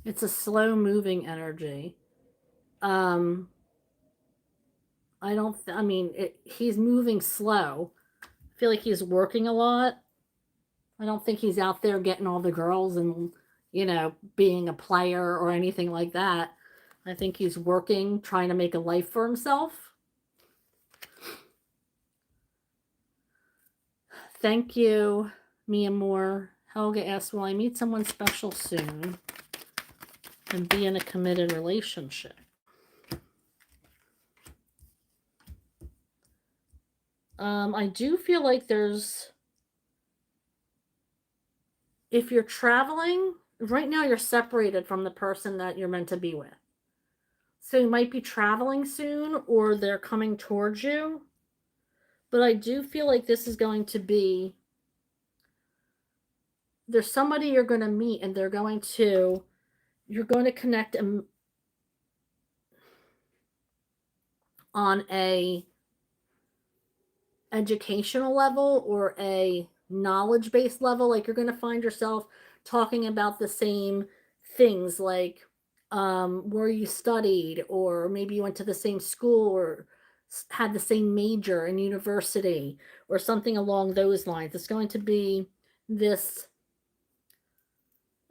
Speaker 1: It's a slow-moving energy. He's moving slow. I feel like he's working a lot. I don't think he's out there getting all the girls and, being a player or anything like that. I think he's working, trying to make a life for himself. Thank you, Mia Moore. Helga asks, will I meet someone special soon and be in a committed relationship? I do feel like if you're traveling, right now you're separated from the person that you're meant to be with. So you might be traveling soon or they're coming towards you. But I do feel like this is going to be, there's somebody you're going to meet and you're going to connect on a educational level or a knowledge-based level. Like you're going to find yourself talking about the same things, like where you studied, or maybe you went to the same school or had the same major in university or something along those lines. It's going to be this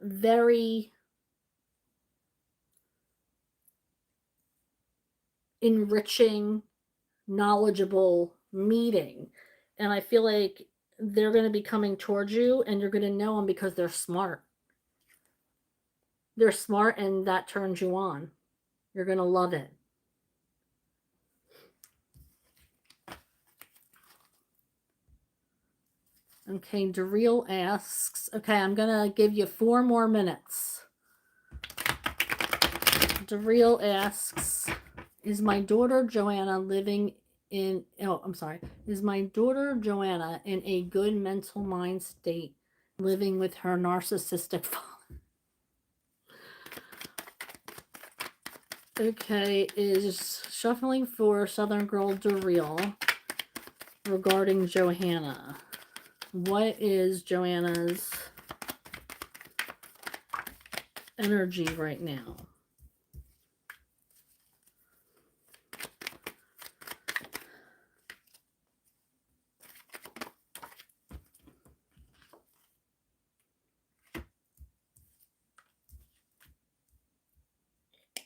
Speaker 1: very enriching, knowledgeable meeting. And I feel like they're going to be coming towards you and you're going to know them because they're smart. They're smart and that turns you on. You're going to love it. Okay, Daryl asks, okay, I'm going to give you 4 more minutes. Daryl asks, is my daughter Joanna living in, oh, I'm sorry, is my daughter Joanna in a good mental mind state living with her narcissistic father? Okay, is shuffling for Southern Girl Daryl regarding Johanna. What is Joanna's energy right now?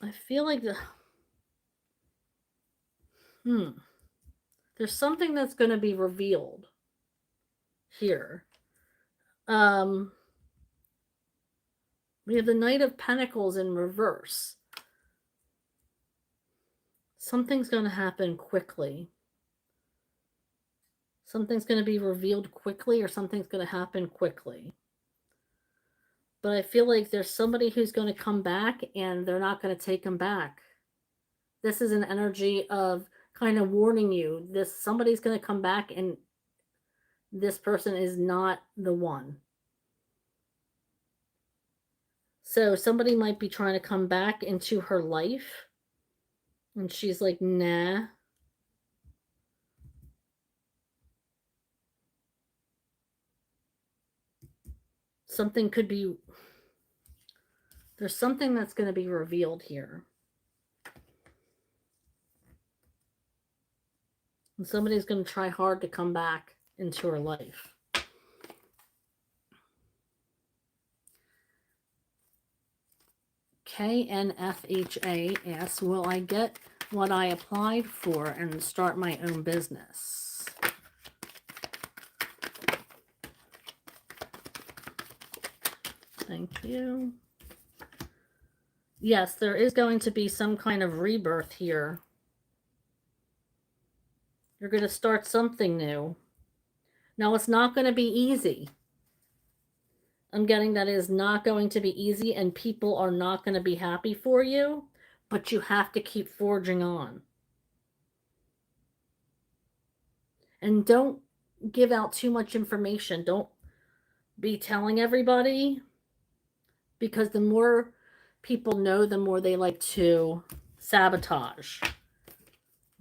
Speaker 1: I feel like there's something that's going to be revealed here. We have the Knight of Pentacles in reverse. Something's going to happen quickly. Something's going to be revealed quickly, or something's going to happen quickly. But I feel like there's somebody who's going to come back and they're not going to take him back. This is an energy of kind of warning you. Somebody's going to come back and this person is not the one. So somebody might be trying to come back into her life and she's like, nah. Something could be, there's something that's going to be revealed here. And somebody's going to try hard to come back into her life. KNFHA asks, will I get what I applied for and start my own business? Thank you. Yes, there is going to be some kind of rebirth here. You're going to start something new. Now, it's not going to be easy. I'm getting that it is not going to be easy and people are not going to be happy for you, but you have to keep forging on. And don't give out too much information. Don't be telling everybody, because the more people know, the more they like to sabotage.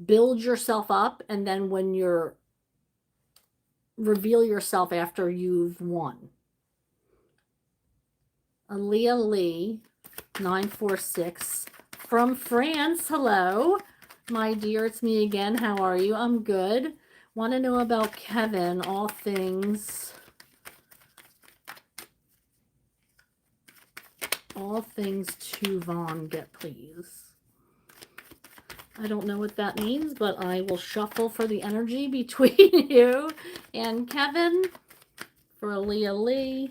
Speaker 1: Build yourself up, and then when you're reveal yourself after you've won. Aaliyah Lee 946 from France. Hello, my dear, it's me again. How are you? I'm good. Want to know about Kevin, all things to Vaughn, get please. I don't know what that means, but I will shuffle for the energy between you and Kevin for Aaliyah Lee.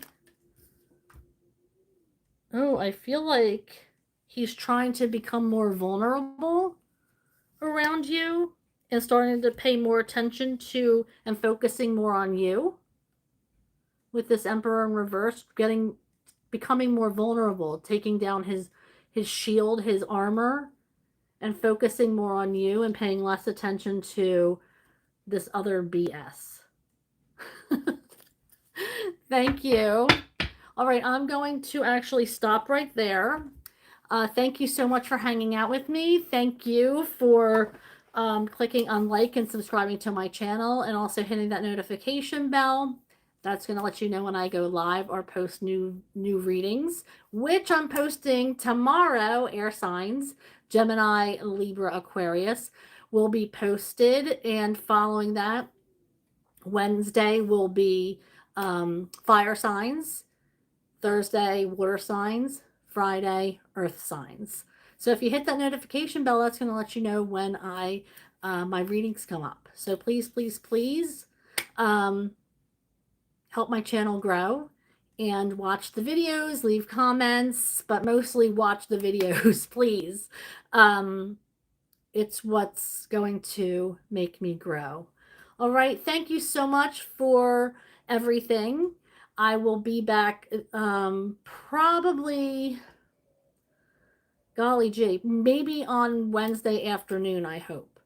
Speaker 1: Oh, I feel like he's trying to become more vulnerable around you and starting to pay more attention to and focusing more on you. With this Emperor in reverse, becoming more vulnerable, taking down his shield, his armor, and focusing more on you and paying less attention to this other BS. Thank you. All right, I'm going to actually stop right there. Thank you so much for hanging out with me. Thank you for clicking on like and subscribing to my channel and also hitting that notification bell. That's going to let you know when I go live or post new readings, which I'm posting tomorrow. Air signs, Gemini, Libra, Aquarius will be posted, and following that, Wednesday will be fire signs, Thursday water signs, Friday earth signs. So if you hit that notification bell, that's going to let you know when I my readings come up. So please, please, please um, help my channel grow and watch the videos, leave comments, but mostly watch the videos, please. It's what's going to make me grow. All right. Thank you so much for everything. I will be back probably, golly gee, maybe on Wednesday afternoon, I hope.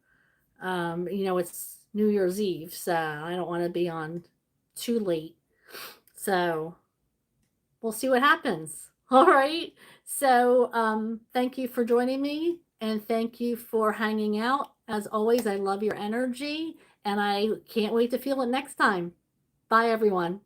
Speaker 1: It's New Year's Eve, so I don't want to be on too late. So we'll see what happens. All right. So thank you for joining me, and thank you for hanging out. As always, I love your energy, and I can't wait to feel it next time. Bye, everyone.